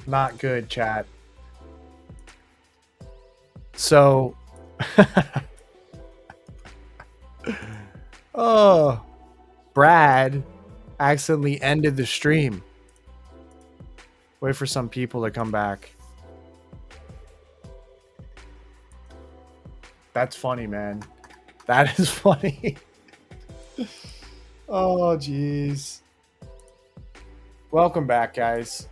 Not good, chat. So, oh, Brad accidentally ended the stream. Wait for some people to come back. That's funny, man. That is funny. Oh, jeez. Welcome back, guys.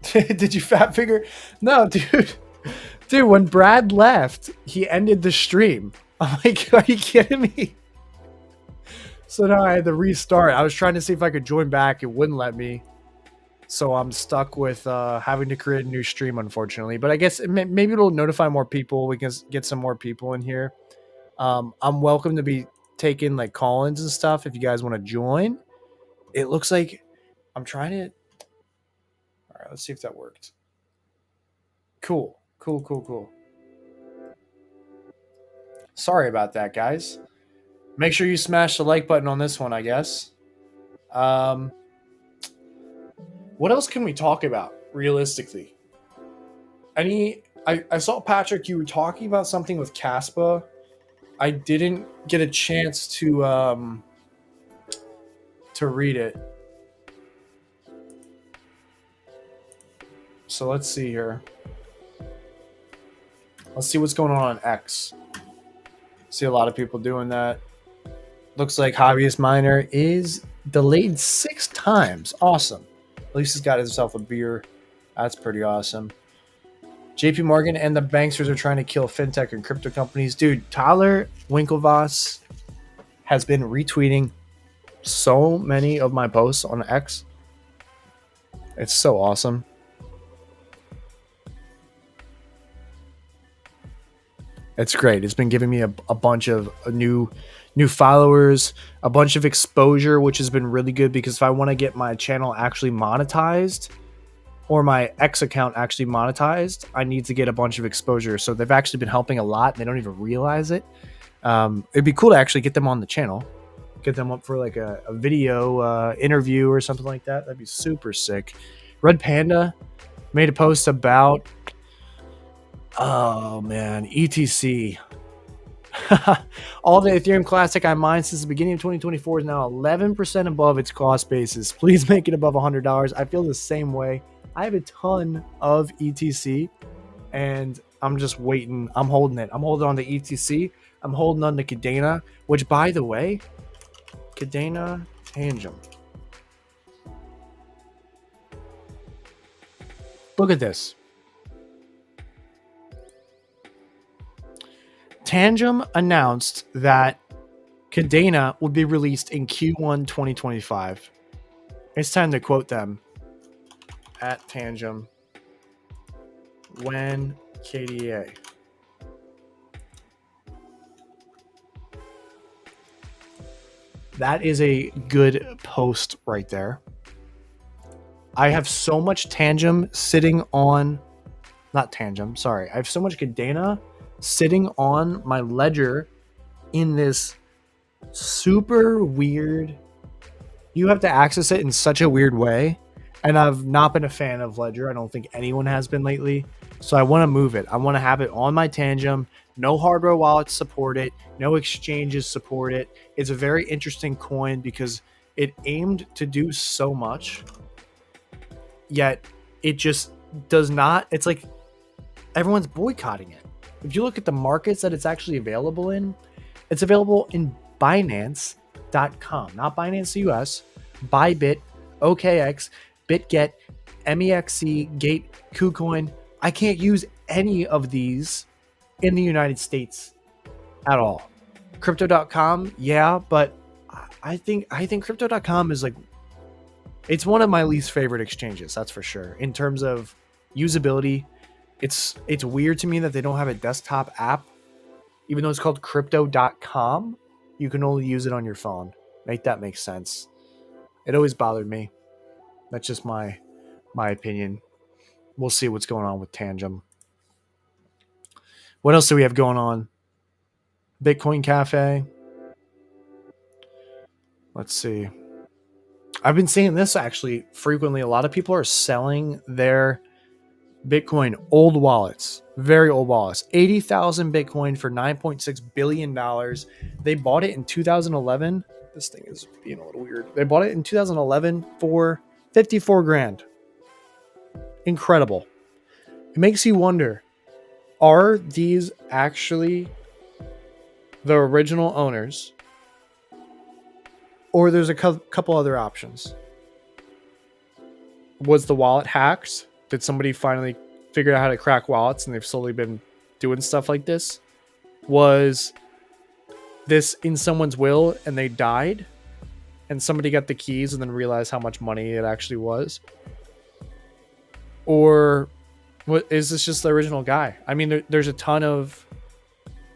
Did you fat figure? No, dude. Dude, when Brad left, he ended the stream. I'm like, are you kidding me? So now I had to restart. I was trying to see if I could join back. It wouldn't let me. So I'm stuck with having to create a new stream, unfortunately. But I guess maybe it'll notify more people. We can get some more people in here. I'm welcome to be taking like call-ins and stuff if you guys want to join. It looks like I'm trying to. All right, let's see if that worked. Cool. Sorry about that, guys. Make sure you smash the like button on this one, I guess. What else can we talk about realistically? I saw, Patrick, you were talking about something with Caspa. I didn't get a chance to read it. So let's see here. Let's see what's going on X. See a lot of people doing that. Looks like Hobbyist Miner is delayed 6 times. Awesome. At least he's got himself a beer. That's pretty awesome. JP Morgan and the banksters are trying to kill fintech and crypto companies. Dude, Tyler Winklevoss has been retweeting so many of my posts on X. It's so awesome. It's great. It's been giving me a bunch of new followers, a bunch of exposure, which has been really good because if I want to get my channel actually monetized or my X account actually monetized, I need to get a bunch of exposure. So they've actually been helping a lot. And they don't even realize it. It'd be cool to actually get them on the channel, get them up for like a video interview or something like that. That'd be super sick. Red Panda made a post about, oh man, ETC. All the Ethereum Classic I mined since the beginning of 2024 is now 11% above its cost basis. Please make it above $100. I feel the same way. I have a ton of ETC and I'm just waiting. I'm holding it. I'm holding on to ETC. I'm holding on to Cadena, which, by the way, Cadena Tangem. Look at this. Tangem announced that Cadena would be released in Q1 2025. It's time to quote them at Tangem. When KDA. That is a good post right there. I have so much Tangem sitting on, not Tangem, sorry. I have so much Cadena sitting on my ledger in this super weird, you have to access it in such a weird way. And I've not been a fan of Ledger. I don't think anyone has been lately. So I want to move it. I want to have it on my Tangem. No hardware wallets support it. No exchanges support it. It's a very interesting coin because it aimed to do so much, yet it just does not. It's like everyone's boycotting it. If you look at the markets that it's actually available in, it's available in Binance.com, not Binance US, Bybit, OKX, BitGet, MEXC, Gate, KuCoin. I can't use any of these in the United States at all. Crypto.com, yeah, but I think Crypto.com is like, it's one of my least favorite exchanges, that's for sure. In terms of usability, it's weird to me that they don't have a desktop app. Even though it's called Crypto.com, you can only use it on your phone. Make that make sense. It always bothered me. That's just my opinion. We'll see what's going on with Tangem. What else do we have going on? Bitcoin Cafe. Let's see. I've been seeing this actually frequently. A lot of people are selling their Bitcoin old wallets, very old wallets. 80,000 Bitcoin for $9.6 billion. They bought it in 2011. This thing is being a little weird. They bought it in 2011 for 54 grand. Incredible. It makes you wonder, are these actually the original owners? Or there's a couple other options. Was the wallet hacked? Did somebody finally figure out how to crack wallets and they've slowly been doing stuff like this? Was this in someone's will and they died and somebody got the keys and then realized how much money it actually was? Or what, is this just the original guy? I mean, there's a ton of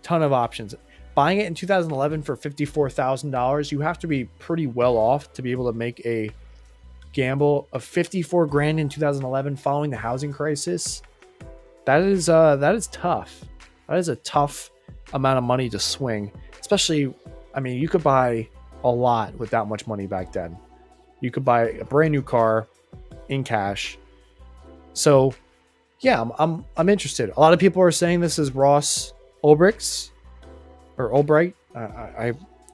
options. Buying it in 2011 for $54,000, you have to be pretty well off to be able to make a gamble of 54 grand in 2011 following the housing crisis. That is tough. That is a tough amount of money to swing, especially, I mean, you could buy a lot with that much money back then. You could buy a brand new car in cash. So yeah, I'm interested. A lot of people are saying this is Ross Ulbricht's or Ulbright. I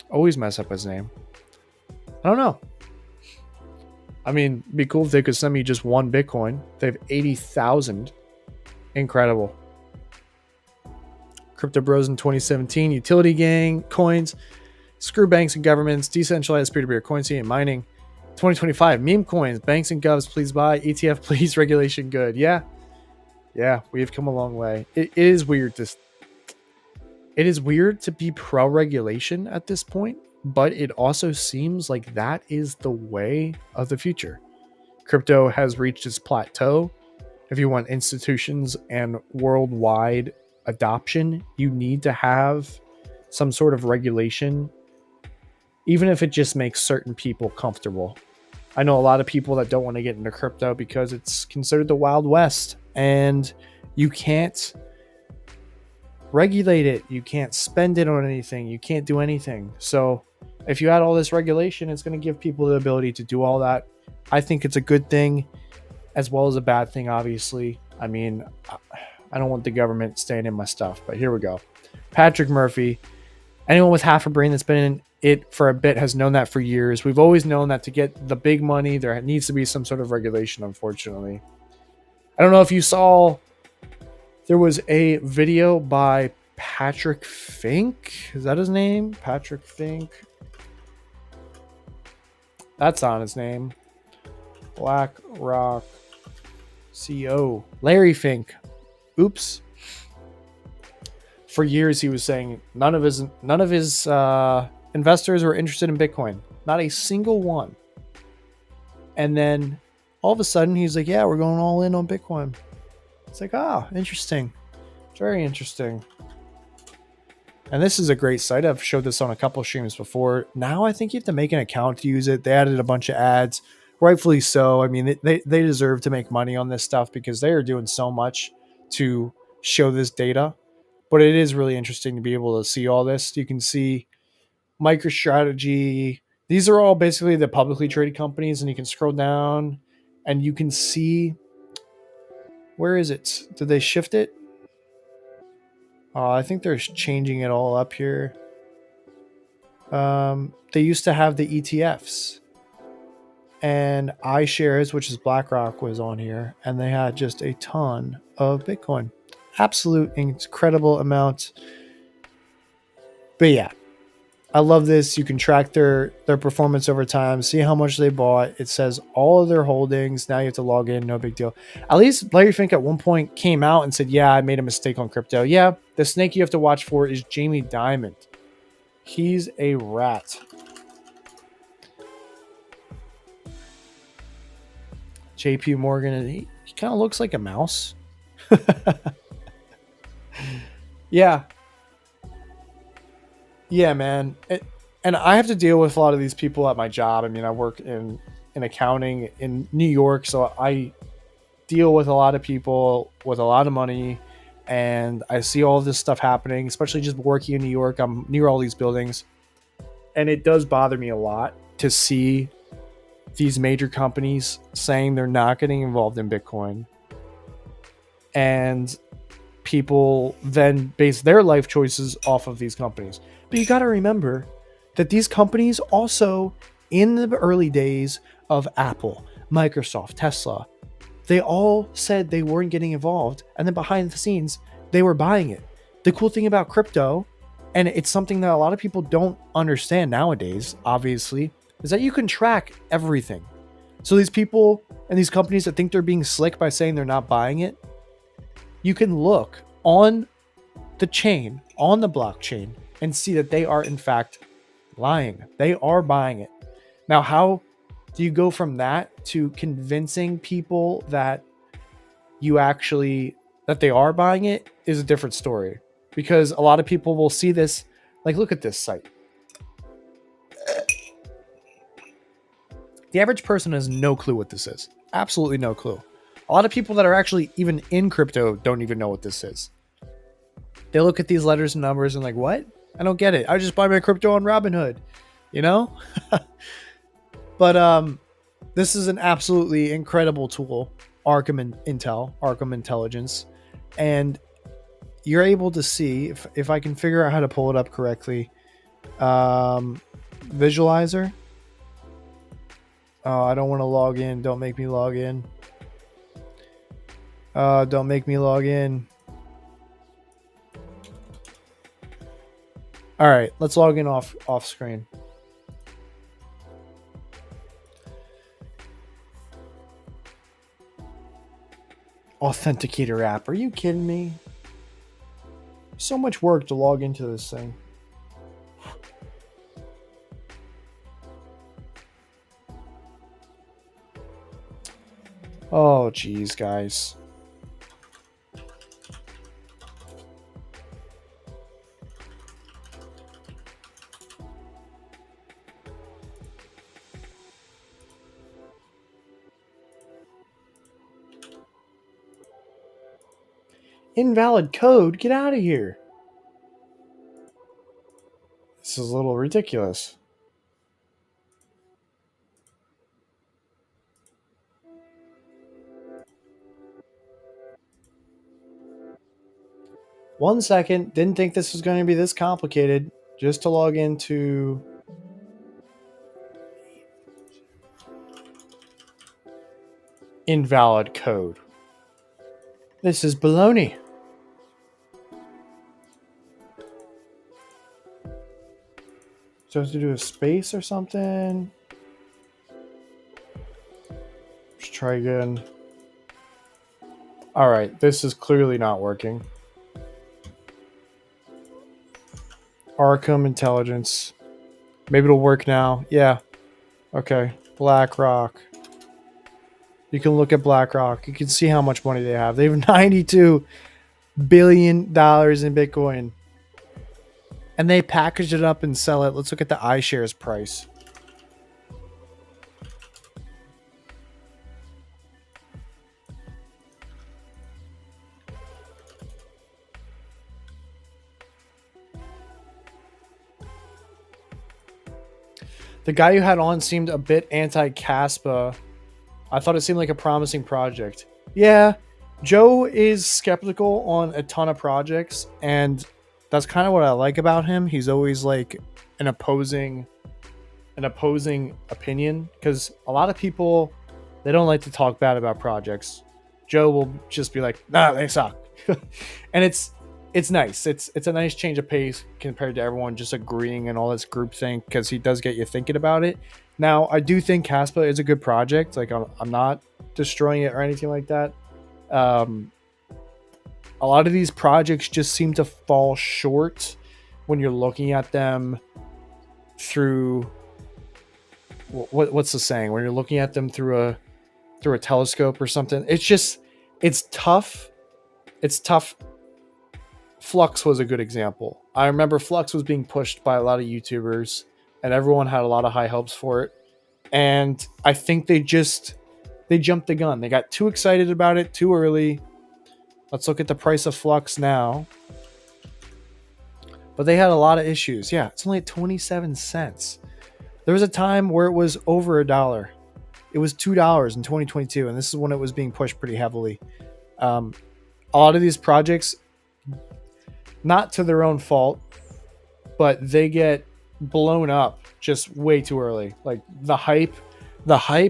always mess up his name. I don't know. I mean, it'd be cool if they could send me just one Bitcoin. They have 80,000. Incredible. Crypto Bros in 2017. Utility gang coins. Screw banks and governments. Decentralized peer-to-peer coin scene and mining. 2025. Meme coins. Banks and govs, please buy. ETF, please. Regulation good. Yeah. Yeah, we have come a long way. It is weird to be pro-regulation at this point, but it also seems like that is the way of the future. Crypto has reached its plateau. If you want institutions and worldwide adoption, you need to have some sort of regulation, even if it just makes certain people comfortable. I know a lot of people that don't want to get into crypto because it's considered the Wild West and you can't regulate it. You can't spend it on anything. You can't do anything. So if you add all this regulation, it's going to give people the ability to do all that. I think it's a good thing as well as a bad thing, obviously. I mean, I don't want the government staying in my stuff, but here we go. Patrick Murphy. Anyone with half a brain that's been in it for a bit has known that for years. We've always known that to get the big money, there needs to be some sort of regulation, unfortunately. I don't know if you saw, there was a video by Patrick Fink. Is that his name? Patrick Fink. That's on his name. BlackRock CEO. Larry Fink. Oops. For years he was saying none of his investors were interested in Bitcoin. Not a single one. And then all of a sudden he's like, yeah, we're going all in on Bitcoin. It's like, interesting. Very interesting. And this is a great site. I've showed this on a couple streams before. Now I think you have to make an account to use it. They added a bunch of ads, rightfully so. I mean, they deserve to make money on this stuff because they are doing so much to show this data. But it is really interesting to be able to see all this. You can see MicroStrategy. These are all basically the publicly traded companies, and you can scroll down and you can see, where is it? Did they shift it? I think they're changing it all up here. They used to have the ETFs and iShares, which is BlackRock, was on here, and they had just a ton of Bitcoin. Absolute incredible amount. But yeah, I love this. You can track their performance over time, see how much they bought. It says all of their holdings. Now you have to log in. No big deal. At least Larry Fink at one point came out and said, yeah, I made a mistake on crypto. Yeah, the snake you have to watch for is Jamie Dimon. He's a rat. JP Morgan, he kind of looks like a mouse. Yeah. Yeah, man. And I have to deal with a lot of these people at my job. I mean, I work in accounting in New York, so I deal with a lot of people with a lot of money, and I see all this stuff happening, especially just working in New York. I'm near all these buildings, and it does bother me a lot to see these major companies saying they're not getting involved in Bitcoin, and people then base their life choices off of these companies. But you got to remember that these companies also, in the early days of Apple, Microsoft, Tesla, they all said they weren't getting involved, and then behind the scenes they were buying it. The cool thing about crypto, and it's something that a lot of people don't understand nowadays, obviously, is that you can track everything. So these people and these companies that think they're being slick by saying they're not buying it, you can look on the chain, on the blockchain, and see that they are in fact lying. They are buying it. Now, how do you go from that to convincing people that they are buying it is a different story, because a lot of people will see this, like, look at this site. The average person has no clue what this is. Absolutely no clue. A lot of people that are actually even in crypto don't even know what this is. They look at these letters and numbers and like, what? I don't get it. I just buy my crypto on Robinhood, you know? But this is an absolutely incredible tool, Arkham Intelligence. And you're able to see, if I can figure out how to pull it up correctly, visualizer. Oh, I don't want to log in. Don't make me log in. Don't make me log in. All right, let's log in off screen. Authenticator app. Are you kidding me? So much work to log into this thing. Oh, geez, guys. Invalid code? Get out of here. This is a little ridiculous. One second. Didn't think this was going to be this complicated. Just to log into... Invalid code. This is baloney. So I have to do a space or something. Let's try again. All right, this is clearly not working. Arkham Intelligence. Maybe it'll work now. Yeah. Okay. BlackRock. You can look at BlackRock. You can see how much money they have. They have $92 billion in Bitcoin. And they package it up and sell it. Let's look at the iShares price. The guy you had on seemed a bit anti-Caspa. I thought it seemed like a promising project. Yeah, Joe is skeptical on a ton of projects, and that's kind of what I like about him. He's always like an opposing opinion, because a lot of people, they don't like to talk bad about projects. Joe will just be like, nah, they suck. And it's nice. It's a nice change of pace compared to everyone just agreeing and all this groupthink, because he does get you thinking about it. Now, I do think Caspa is a good project. Like, I'm not destroying it or anything like that. A lot of these projects just seem to fall short when you're looking at them through what's the saying? When you're looking at them through a telescope or something. It's tough. It's tough. Flux was a good example. I remember Flux was being pushed by a lot of YouTubers, and everyone had a lot of high hopes for it. And I think they jumped the gun. They got too excited about it too early. Let's look at the price of Flux now. But they had a lot of issues. Yeah, it's only at 27 cents. There was a time where it was over $1. It was $2 in 2022, and this is when it was being pushed pretty heavily. A lot of these projects, not to their own fault, but they get blown up just way too early. Like the hype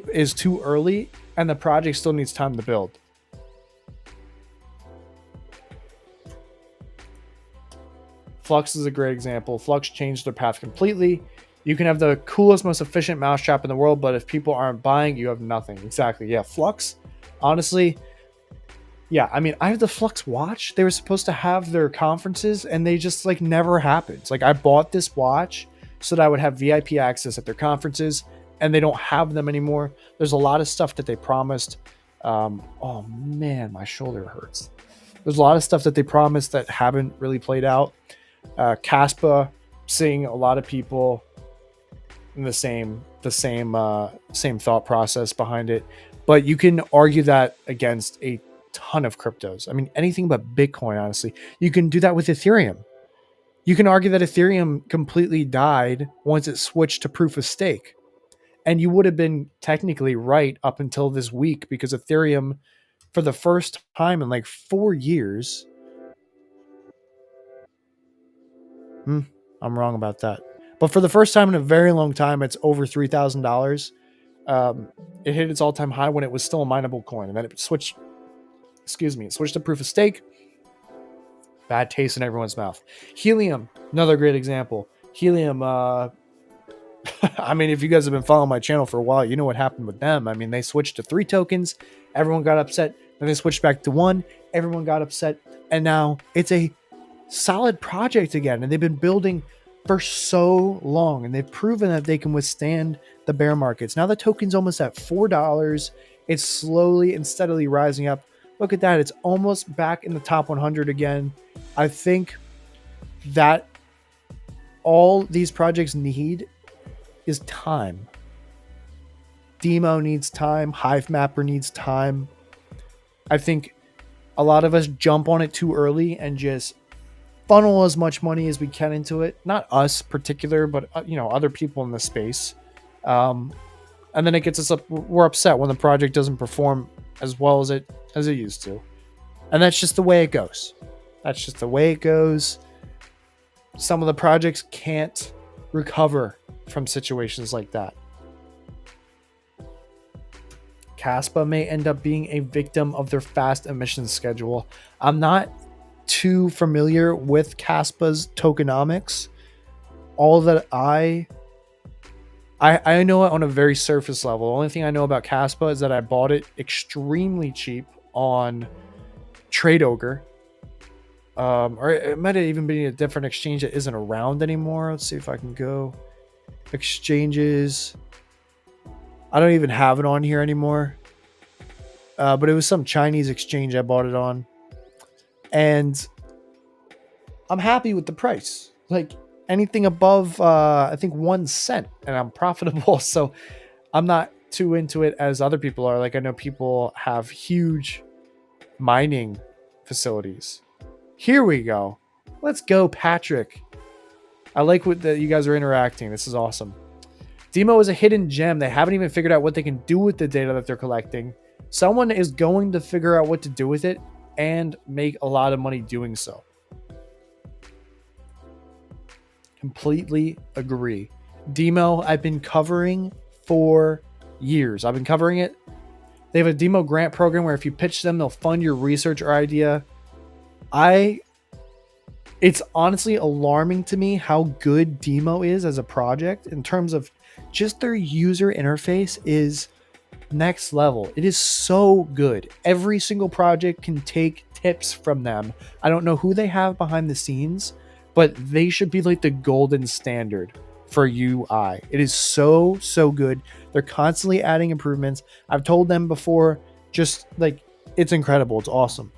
is too early, and the project still needs time to build. Flux is a great example. Flux changed their path completely. You can have the coolest, most efficient mousetrap in the world, but if people aren't buying, you have nothing. Exactly. Yeah, Flux, honestly, yeah, I mean, I have the Flux watch. They were supposed to have their conferences, and they just like never happened. Like I bought this watch so that I would have VIP access at their conferences, and they don't have them anymore. There's a lot of stuff that they promised. Oh man, my shoulder hurts. There's a lot of stuff that they promised that haven't really played out. Caspa, seeing a lot of people in the same thought process behind it, but you can argue that against a ton of cryptos. I mean, anything but Bitcoin, honestly. You can do that with Ethereum. You can argue that Ethereum completely died once it switched to proof of stake. And you would have been technically right up until this week, because Ethereum, for the first time in like 4 years, I'm wrong about that. But for the first time in a very long time, it's over $3,000. It hit its all-time high when it was still a mineable coin, and then it switched. It switched to proof of stake. Bad taste in everyone's mouth. Helium, another great example. Helium, I mean, if you guys have been following my channel for a while, you know what happened with them. I mean, they switched to 3 tokens. Everyone got upset. Then they switched back to 1. Everyone got upset. And now it's a solid project again. And they've been building for so long. And they've proven that they can withstand the bear markets. Now the token's almost at $4. It's slowly and steadily rising up. Look at that. It's almost back in the top 100 again. I think that all these projects need is time. Demo needs time. Hive Mapper needs time. I think a lot of us jump on it too early and just funnel as much money as we can into it. Not us particular, but other people in the space. And then it gets us up. We're upset when the project doesn't perform as well as it used to. And that's just the way it goes. Some of the projects can't recover from situations like that. Caspa may end up being a victim of their fast emissions schedule. I'm not too familiar with Caspa's tokenomics. All that I know it on a very surface level. The only thing I know about Caspa is that I bought it extremely cheap on Trade Ogre. Or it might have even been a different exchange that isn't around anymore. Let's see if I can go. Exchanges. I don't even have it on here anymore. But it was some Chinese exchange I bought it on. And I'm happy with the price. Like anything above, I think 1 cent, and I'm profitable. So I'm not too into it as other people are. Like I know people have huge mining facilities. Here we go. Let's go, Patrick. I like that you guys are interacting. This is awesome. Demo is a hidden gem. They haven't even figured out what they can do with the data that they're collecting. Someone is going to figure out what to do with it and make a lot of money doing so. Completely agree. Demo, I've been covering for years. I've been covering it. They have a Demo grant program where if you pitch them, they'll fund your research or idea. It's honestly alarming to me how good Demo is as a project in terms of just their user interface is next level. It is so good. Every single project can take tips from them. I don't know who they have behind the scenes, but they should be like the golden standard for UI. It is so good. They're constantly adding improvements. I've told them before, just like it's incredible. It's awesome.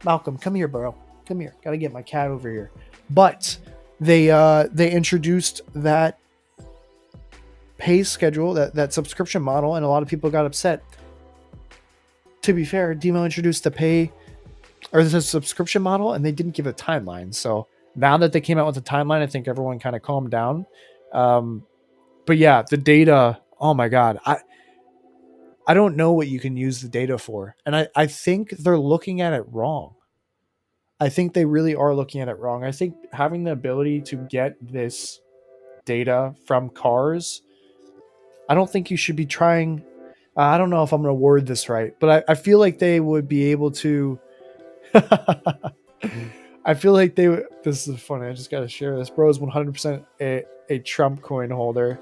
Malcolm, come here, bro. Come here. Gotta get my cat over here. But they introduced that pay schedule, that subscription model, and a lot of people got upset. To be fair, Demo introduced the pay or the subscription model, and they didn't give a timeline. So now that they came out with a timeline, I think everyone kind of calmed down. But yeah, the data. Oh my god, I don't know what you can use the data for. And I think they're looking at it wrong. I think they really are looking at it wrong. I think having the ability to get this data from cars, I don't think you should be trying. I don't know if I'm going to word this right, but I feel like they would be able to. I feel like they would. This is funny. I just got to share this. Bro is 100% a Trump coin holder.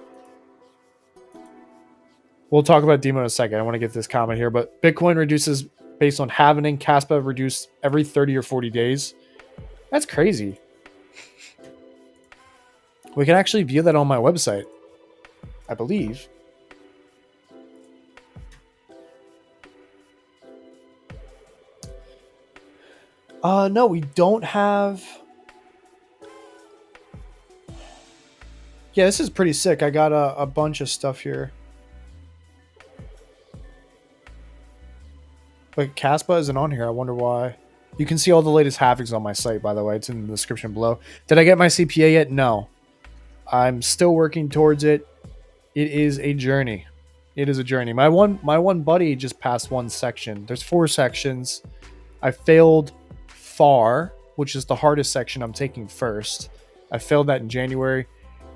We'll talk about Demo in a second. I want to get this comment here, but Bitcoin reduces based on halvening. Caspa reduced every 30 or 40 days. That's crazy. We can actually view that on my website, I believe. No, we don't have. Yeah, this is pretty sick. I got a bunch of stuff here. But Caspa isn't on here. I wonder why. You can see all the latest halvings on my site, by the way. It's in the description below. Did I get my CPA yet? No. I'm still working towards it. It is a journey. It is a journey. My one buddy just passed one section. There's 4 sections. I failed FAR, which is the hardest section I'm taking first. I failed that in January,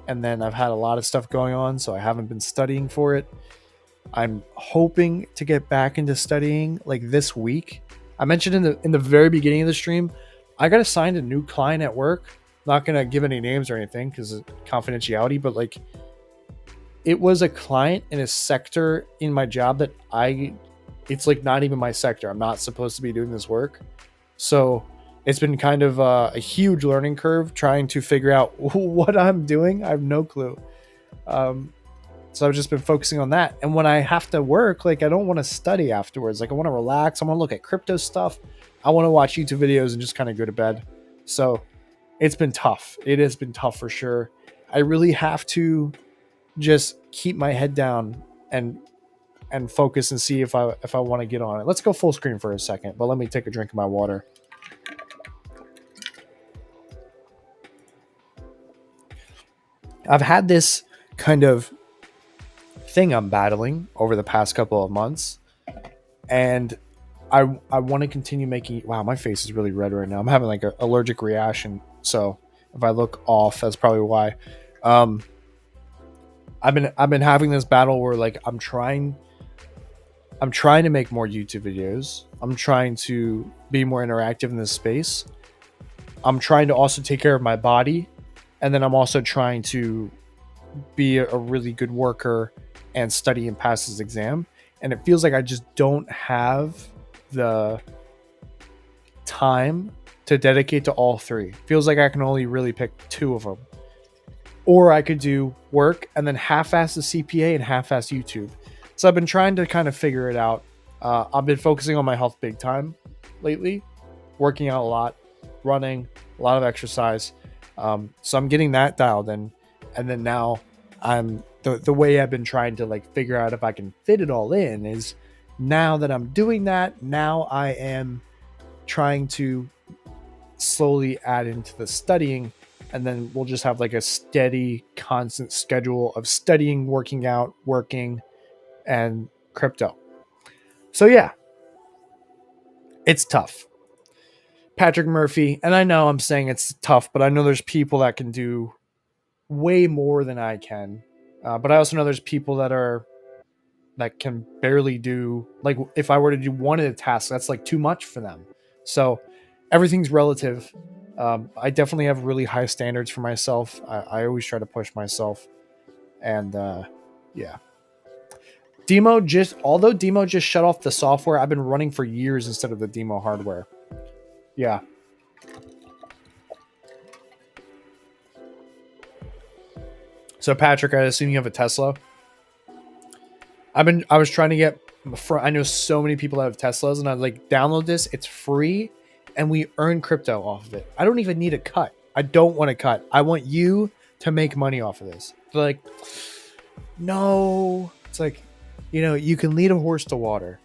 and then I've had a lot of stuff going on, so I haven't been studying for it. I'm hoping to get back into studying like this week. I mentioned in the very beginning of the stream, I got assigned a new client at work. Not gonna give any names or anything because of confidentiality, but like it was a client in a sector in my job that it's like not even my sector. I'm not supposed to be doing this work. So it's been kind of a huge learning curve trying to figure out what I'm doing. I have no clue. So I've just been focusing on that. And when I have to work, like I don't want to study afterwards. Like I want to relax. I want to look at crypto stuff. I want to watch YouTube videos and just kind of go to bed. So it's been tough. It has been tough for sure. I really have to just keep my head down and focus and see if I want to get on it. Let's go full screen for a second, but let me take a drink of my water. I've had this kind of thing I'm battling over the past couple of months, and I want to continue making. Wow, my face is really red right now. I'm having like an allergic reaction, so if I look off, that's probably why. I've been having this battle where like I'm trying to make more YouTube videos. I'm trying to be more interactive in this space. I'm trying to also take care of my body, and then I'm also trying to be a really good worker and study and pass this exam. And it feels like I just don't have the time to dedicate to all 3. Feels like I can only really pick 2 of them. Or I could do work and then half-ass the CPA and half-ass YouTube. So I've been trying to kind of figure it out. I've been focusing on my health big time lately, working out a lot, running, a lot of exercise. So I'm getting that dialed in. And then now I'm the way I've been trying to like figure out if I can fit it all in is now that I'm doing that, now I am trying to slowly add into the studying, and then we'll just have like a steady, constant schedule of studying, working out, working, and crypto. So yeah, it's tough. Patrick Murphy, and I know I'm saying it's tough, but I know there's people that can do way more than I can. But I also know there's people that can barely do, like if I were to do one of the tasks, that's like too much for them. So everything's relative. I definitely have really high standards for myself. I always try to push myself. And yeah. Although Demo just shut off the software, I've been running for years instead of the Demo hardware. Yeah. So Patrick, I assume you have a Tesla. I was trying to get, I know so many people that have Teslas, and I was like, download this. It's free, and we earn crypto off of it. I don't even need a cut. I don't want a cut. I want you to make money off of this. They're like, no. It's like, you can lead a horse to water.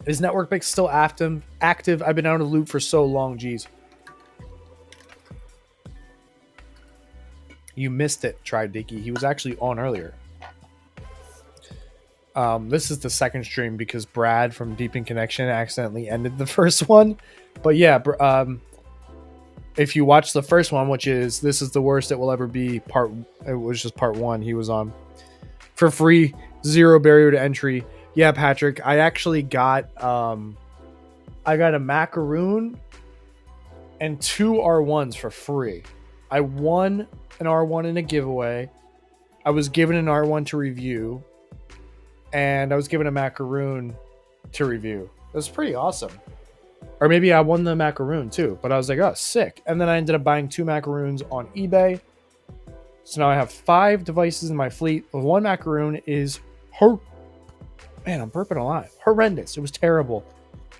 Is Network still active? I've been out of the loop for so long. Geez. You missed it, tried Dicky. He was actually on earlier. This is the second stream because Brad from Deep in Connection accidentally ended the first one. But yeah, if you watch the first one, which is This Is the Worst It Will Ever Be, it was just part one, he was on for free, 0 barrier to entry. Yeah, Patrick, I actually got I got a macaroon and 2 R1s for free. I won an R1 in a giveaway. I was given an R1 to review, and I was given a macaroon to review. It was pretty awesome. Or maybe I won the macaroon too, but I was like, oh, sick. And then I ended up buying 2 macaroons on eBay. So now I have 5 devices in my fleet. 1 macaroon is man, I'm burping a lot. Horrendous. It was terrible.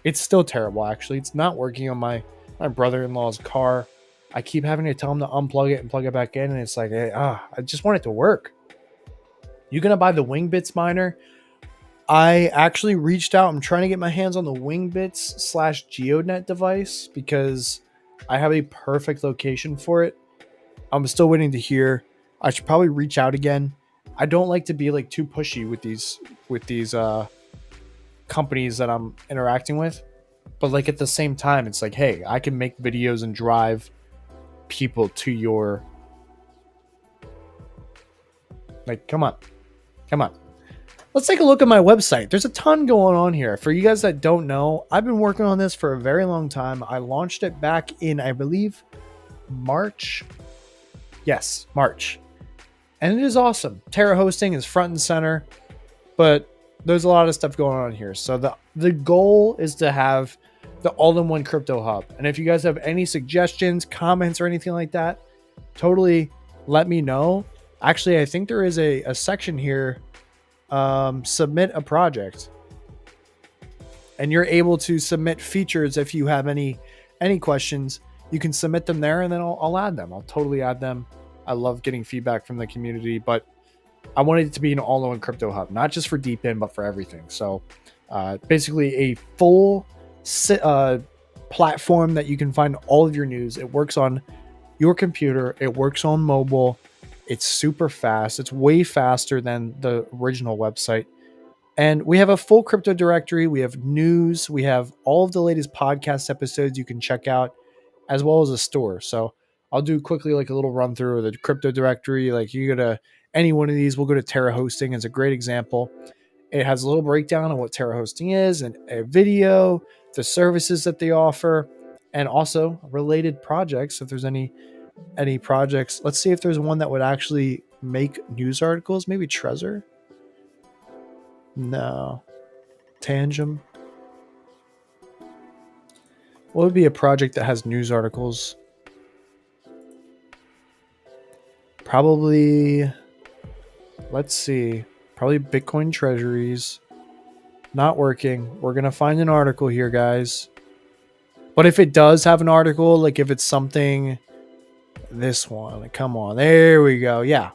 It's still terrible, actually. It's not working on my brother-in-law's car. I keep having to tell him to unplug it and plug it back in, and it's like, I just want it to work. You gonna buy the Wingbits miner? I actually reached out. I'm trying to get my hands on the Wingbits / GeoNet device because I have a perfect location for it. I'm still waiting to hear. I should probably reach out again. I don't like to be like too pushy with these companies that I'm interacting with, but like at the same time, it's like, hey, I can make videos and drive people to your, like, come on. Let's take a look at my website. There's a ton going on here. For you guys that don't know, I've been working on this for a very long time. I launched it back in, I believe, March. Yes, March. And it is awesome. Terra hosting is front and center, but there's a lot of stuff going on here. So the goal is to have the all-in-one crypto hub. And if you guys have any suggestions, comments, or anything like that, totally let me know. Actually, I think there is a section here, submit a project. And you're able to submit features if you have any questions. You can submit them there, and then I'll add them. I'll totally add them. I love getting feedback from the community, but I wanted it to be an all-in-one crypto hub, not just for deep in, but for everything. So basically a full platform that you can find all of your news. It works on your computer. It works on mobile. It's super fast. It's way faster than the original website. And we have a full crypto directory. We have news. We have all of the latest podcast episodes you can check out, as well as a store. So I'll do quickly like a little run through of the crypto directory. Like you go to any one of these, we'll go to Terra Hosting as a great example. It has a little breakdown on what Terra Hosting is, and a video, the services that they offer, and also related projects. If there's any projects, let's see if there's one that would actually make news articles. Maybe Trezor. No. Tangem. What would be a project that has news articles? Probably, let's see, probably Bitcoin treasuries. Not working. We're going to find an article here, guys. But if it does have an article, like if it's something, this one, like, come on, there we go. Yeah.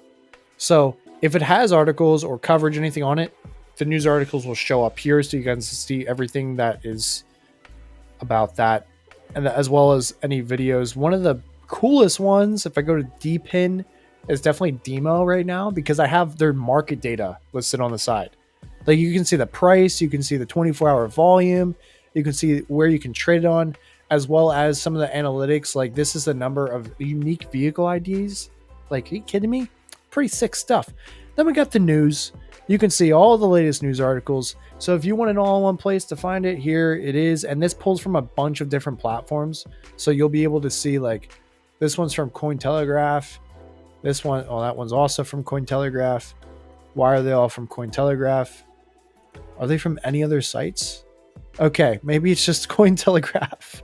So if it has articles or coverage, anything on it, the news articles will show up here, so you guys see everything that is about that, and as well as any videos. One of the coolest ones, if I go to Dpin, is definitely Demo right now, because I have their market data listed on the side. Like you can see the price, you can see the 24-hour volume, you can see where you can trade it on, as well as some of the analytics. Like this is the number of unique vehicle IDs. Like, are you kidding me? Pretty sick stuff. Then we got the news. You can see all the latest news articles. So if you want it all in one place to find it, here it is. And this pulls from a bunch of different platforms. So you'll be able to see, like, this one's from Cointelegraph. This one, oh, that one's also from Cointelegraph. Why are they all from Cointelegraph? Are they from any other sites? Okay, maybe it's just Cointelegraph.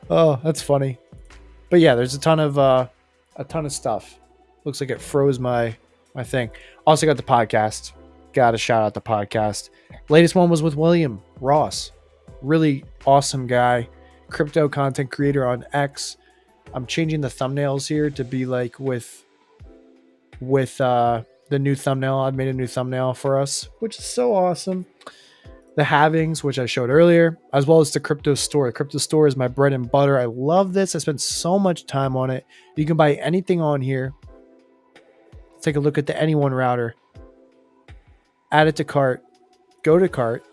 Oh, that's funny. But yeah, there's a ton of stuff. Looks like it froze my thing. Also got the podcast. Got to shout out the podcast. Latest one was with William Ross. Really awesome guy. Crypto content creator on X. I'm changing the thumbnails here to be like with the new thumbnail. I've made a new thumbnail for us, which is so awesome. The halvings, which I showed earlier, as well as the crypto store. The crypto store is my bread and butter. I love this. I spent so much time on it. You can buy anything on here. Let's take a look at the Anyone router. add it to cart, go to cart.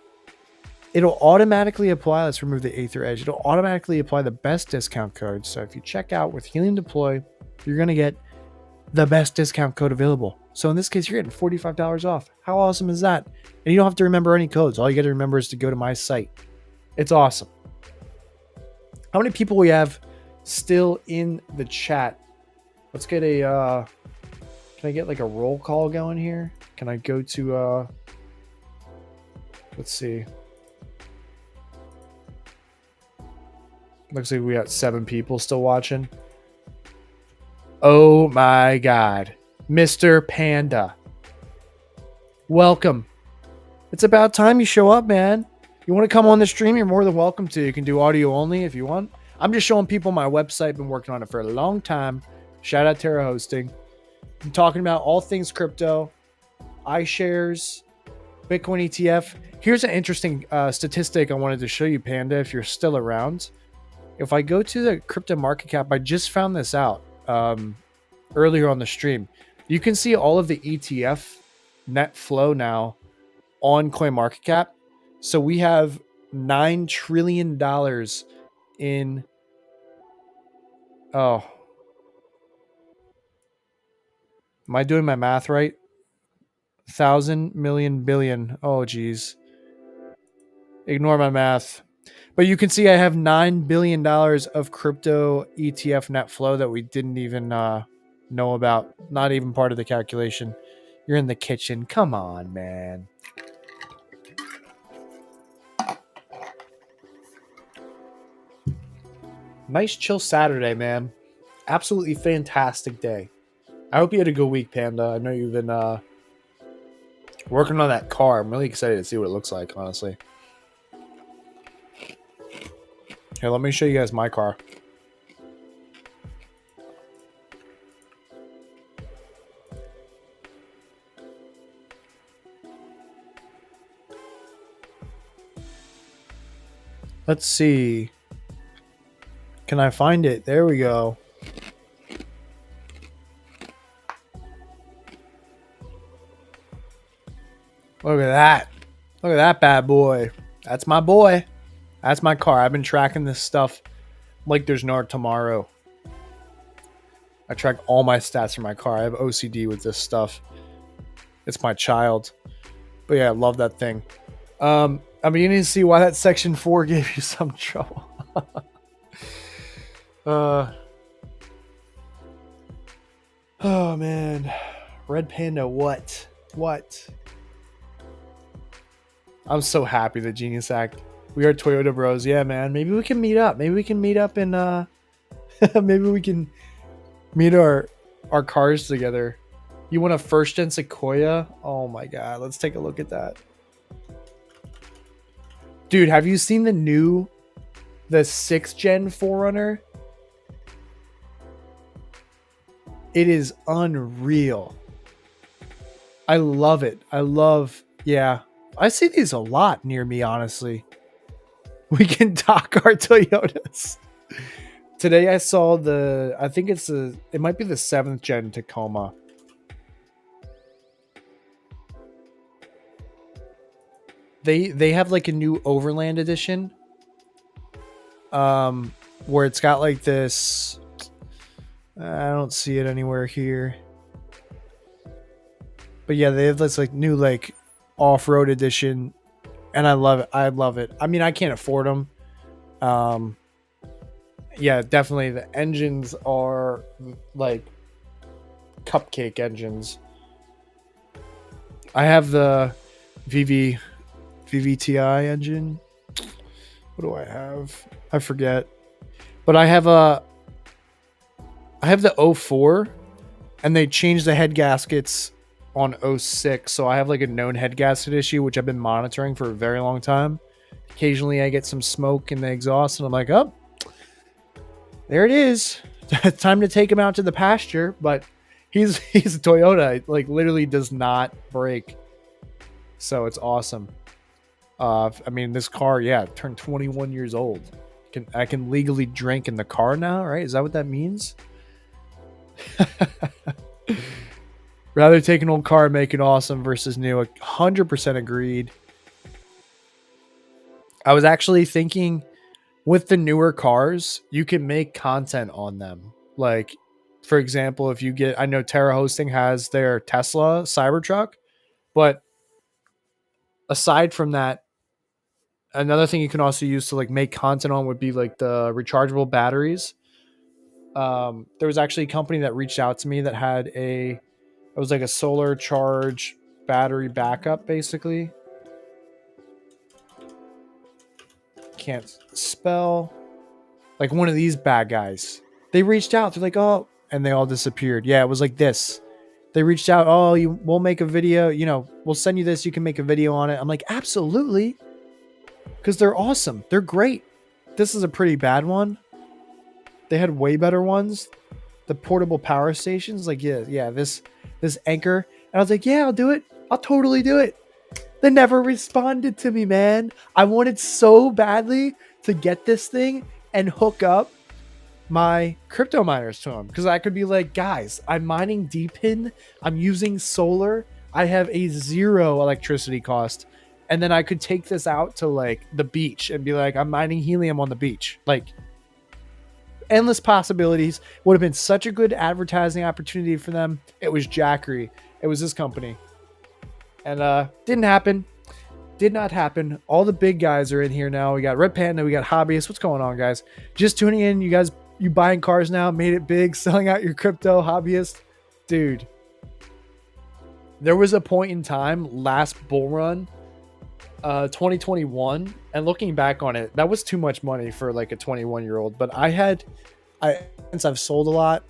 It'll automatically apply. Let's remove the Aether Edge. It'll automatically apply the best discount code. So if you check out with Helium Deploy, you're going to get the best discount code available. So in this case, you're getting $45 off. How awesome is that? And you don't have to remember any codes. All you got to remember is to go to my site. It's awesome. How many people we have still in the chat? Let's get a, can I get like a roll call going here? Can I go to, let's see. Looks like we got 7 people still watching. Oh my God. Mr. Panda. Welcome. It's about time you show up, man. You want to come on the stream? You're more than welcome to. You can do audio only if you want. I'm just showing people my website. Been working on it for a long time. Shout out Terra Hosting. I'm talking about all things crypto, iShares, Bitcoin ETF. Here's an interesting statistic I wanted to show you, Panda, if you're still around. If I go to the crypto market cap, I just found this out earlier on the stream. You can see all of the ETF net flow now on CoinMarketCap. So we have $9 trillion in. Oh, am I doing my math right? 1,000 million billion. Oh, geez. Ignore my math. But you can see I have $9 billion of crypto ETF net flow that we didn't even know about. Not even part of the calculation. You're in the kitchen. Come on, man. Nice chill Saturday, man. Absolutely fantastic day. I hope you had a good week, Panda. I know you've been working on that car. I'm really excited to see what it looks like, honestly. Here, let me show you guys my car. Let's see. Can I find it? There we go. Look at that. Look at that bad boy. That's my boy. That's my car. I've been tracking this stuff like there's no tomorrow. I track all my stats for my car. I have OCD with this stuff. It's my child. But yeah, I love that thing. I'm beginning to see why that Section 4 gave you some trouble. Oh, man. Red Panda, what? What? I'm so happy that Genius Act. We are Toyota bros. Yeah, man. Maybe we can meet up. Maybe we can meet up in maybe we can meet our cars together. You want a first gen Sequoia? Oh my god. Let's take a look at that. Dude, have you seen the 6th gen Forerunner? It is unreal. I love it. Yeah. I see these a lot near me, honestly. We can dock our Toyotas. Today I saw I think it might be the 7th gen Tacoma. They have like a new Overland edition. Where it's got like this. I don't see it anywhere here. But yeah, they have this like new like off-road edition, and I love it. I love it. I mean, I can't afford them. Yeah, definitely the engines are like cupcake engines. I have the VVTi engine. What do I have? I forget. But I have the 04, and they changed the head gaskets on 06, so I have like a known head gasket issue, which I've been monitoring for a very long time. Occasionally I get some smoke in the exhaust, and I'm like, oh, there it is. Time to take him out to the pasture. But he's a Toyota. It, like, literally does not break. So it's awesome. I mean, this car, yeah, turned 21 years old. I can legally drink in the car now, right? Is that what that means? Rather take an old car and make it awesome versus new. 100% agreed. I was actually thinking with the newer cars, you can make content on them. Like, for example, if you get, I know Terra Hosting has their Tesla Cybertruck, but aside from that, another thing you can also use to like make content on would be like the rechargeable batteries. There was actually a company that reached out to me that had it was like a solar charge battery backup, basically. Can't spell. Like one of these bad guys. They reached out. They're like, oh, and they all disappeared. Yeah, it was like this. They reached out. Oh, we'll make a video. We'll send you this. You can make a video on it. I'm like, absolutely. Because they're awesome. They're great. This is a pretty bad one. They had way better ones. The portable power stations. Like, yeah, this Anchor. And I was like, yeah, I'll do it. I'll totally do it. They never responded to me, man. I wanted so badly to get this thing and hook up my crypto miners to them, because I could be like, guys, I'm mining DPIN, I'm using solar, I have a 0 electricity cost, and then I could take this out to like the beach and be like, I'm mining helium on the beach. Like, endless possibilities. Would have been such a good advertising opportunity for them. It was Jackery. It was this company, and didn't happen. Did not happen. All the big guys are in here now. We got Red Panda. We got hobbyists. What's going on, guys? Just tuning in. You guys, you buying cars now? Made it big. Selling out your crypto hobbyist, dude. There was a point in time last bull run, 2021, and looking back on it, that was too much money for like a 21-year-old. But since I've sold a lot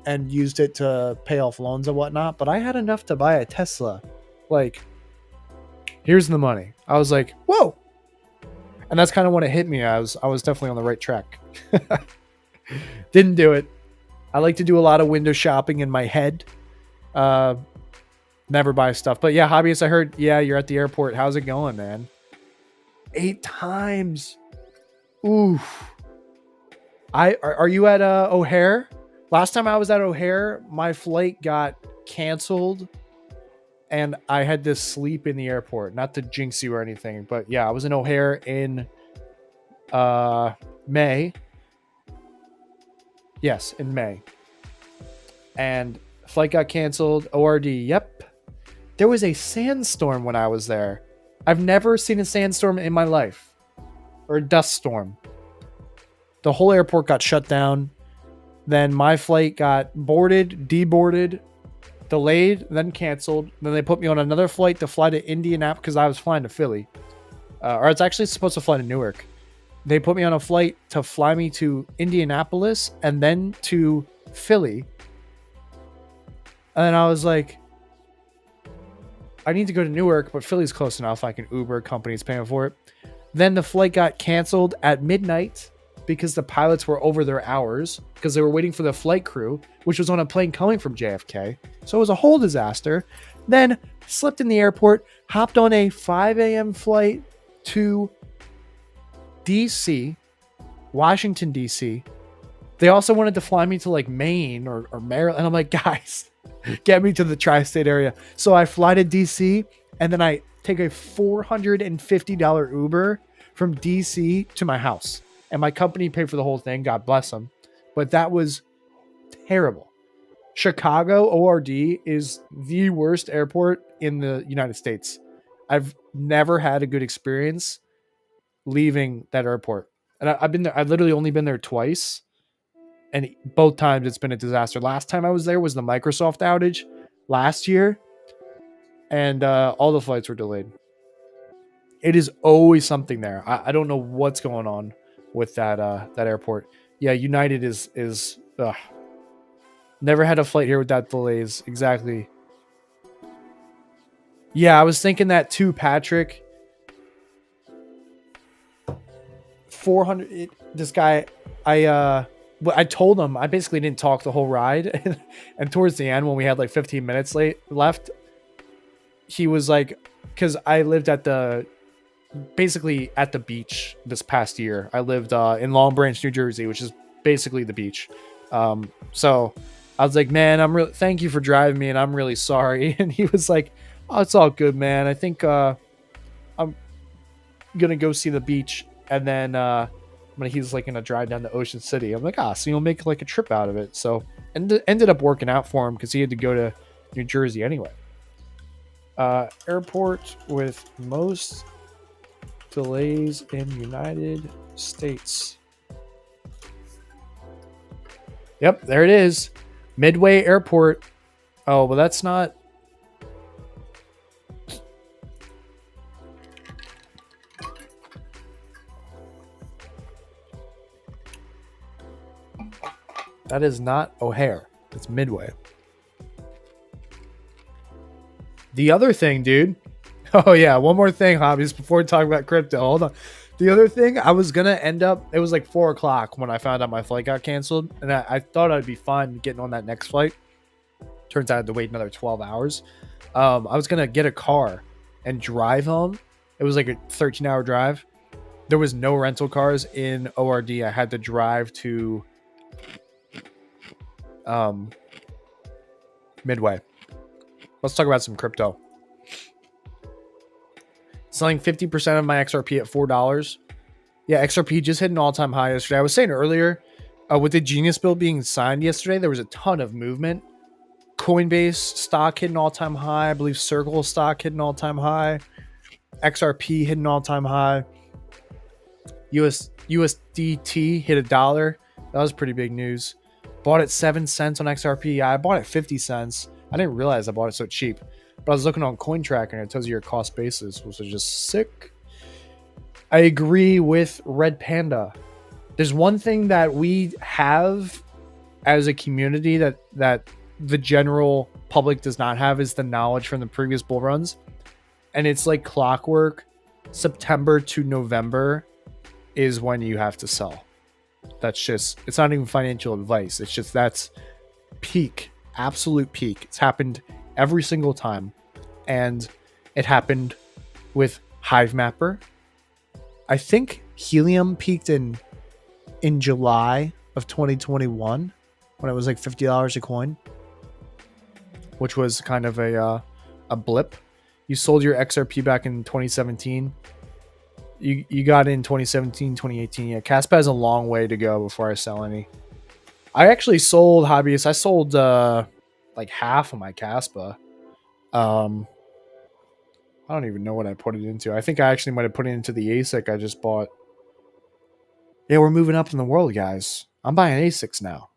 and used it to pay off loans and whatnot, but I had enough to buy a Tesla. Like, here's the money. I was like, whoa. And that's kind of when it hit me. I was definitely on the right track. Didn't do it. I like to do a lot of window shopping in my head. Never buy stuff. But yeah, hobbyists, I heard, yeah, you're at the airport. How's it going, man? 8 times. Oof. Are you at O'Hare? Last time I was at O'Hare, my flight got canceled. And I had to sleep in the airport. Not to jinx you or anything, but yeah, I was in O'Hare in May. Yes, in May. And flight got canceled. ORD, yep. There was a sandstorm when I was there. I've never seen a sandstorm in my life. Or a dust storm. The whole airport got shut down. Then my flight got boarded, deboarded, delayed, then canceled. Then they put me on another flight to fly to Indianapolis, because I was flying to Philly. Or it's actually supposed to fly to Newark. They put me on a flight to fly me to Indianapolis and then to Philly. And I was like, I need to go to Newark, but Philly's close enough. I can Uber, company's paying for it. Then the flight got canceled at midnight because the pilots were over their hours because they were waiting for the flight crew, which was on a plane coming from JFK. So it was a whole disaster. Then slept in the airport, hopped on a 5 a.m. flight to DC, Washington, DC. They also wanted to fly me to like Maine or Maryland. And I'm like, guys, get me to the tri-state area. So I fly to DC and then I take a $450 Uber from DC to my house. And my company paid for the whole thing. God bless them. But that was terrible. Chicago ORD is the worst airport in the United States. I've never had a good experience leaving that airport. And I've been there. I've literally only been there twice. And both times it's been a disaster. Last time I was there was the Microsoft outage last year. And all the flights were delayed. It is always something there. I don't know what's going on with that airport. Yeah, United is never had a flight here without delays. Exactly. Yeah, I was thinking that too, Patrick. 400. This guy, I told him I basically didn't talk the whole ride, and towards the end when we had like 15 minutes left, he was like, because I lived basically at the beach this past year. I lived in Long Branch, New Jersey, which is basically the beach. So I was like, man, thank you for driving me, and I'm really sorry. And he was like, oh, it's all good, man. I think I'm gonna go see the beach, and then he's like gonna drive down to Ocean City. I'm like, so you'll make like a trip out of it. So ended up working out for him because he had to go to New Jersey anyway. Airport with most delays in United States. Yep, there it is. Midway Airport. Oh, well, that's not. That is not O'Hare. It's Midway. The other thing, dude. Oh, yeah. One more thing, hobbies, before we talk about crypto. Hold on. The other thing, I was going to end up, it was like 4 o'clock when I found out my flight got canceled. And I thought I'd be fine getting on that next flight. Turns out I had to wait another 12 hours. I was going to get a car and drive home. It was like a 13-hour drive. There was no rental cars in ORD. I had to drive to Midway. Let's talk about some crypto. Selling 50% of my XRP at $4. Yeah, XRP just hit an all-time high yesterday. I was saying earlier, with the Genius bill being signed yesterday, there was a ton of movement. Coinbase stock hit an all-time high. I believe Circle stock hit an all-time high. XRP hit an all-time high. USDT hit $1. That was pretty big news. Bought it 7 cents on XRP. Yeah, I bought it 50 cents. I didn't realize I bought it so cheap. But I was looking on CoinTracker and it tells you your cost basis, which is just sick. I agree with Red Panda. There's one thing that we have as a community that the general public does not have is the knowledge from the previous bull runs. And it's like clockwork. September to November is when you have to sell. That's just, it's not even financial advice. It's just, that's peak, absolute peak. It's happened every single time. And it happened with Hive Mapper. I think Helium peaked in July of 2021 when it was like $50 a coin, which was kind of a blip. You sold your XRP back in 2017. You got in 2017, 2018. Yeah, Caspa has a long way to go before I sell any. I actually sold hobbyists. I sold like half of my Caspa. I don't even know what I put it into. I think I actually might have put it into the ASIC I just bought. Yeah, we're moving up in the world, guys. I'm buying ASICs now.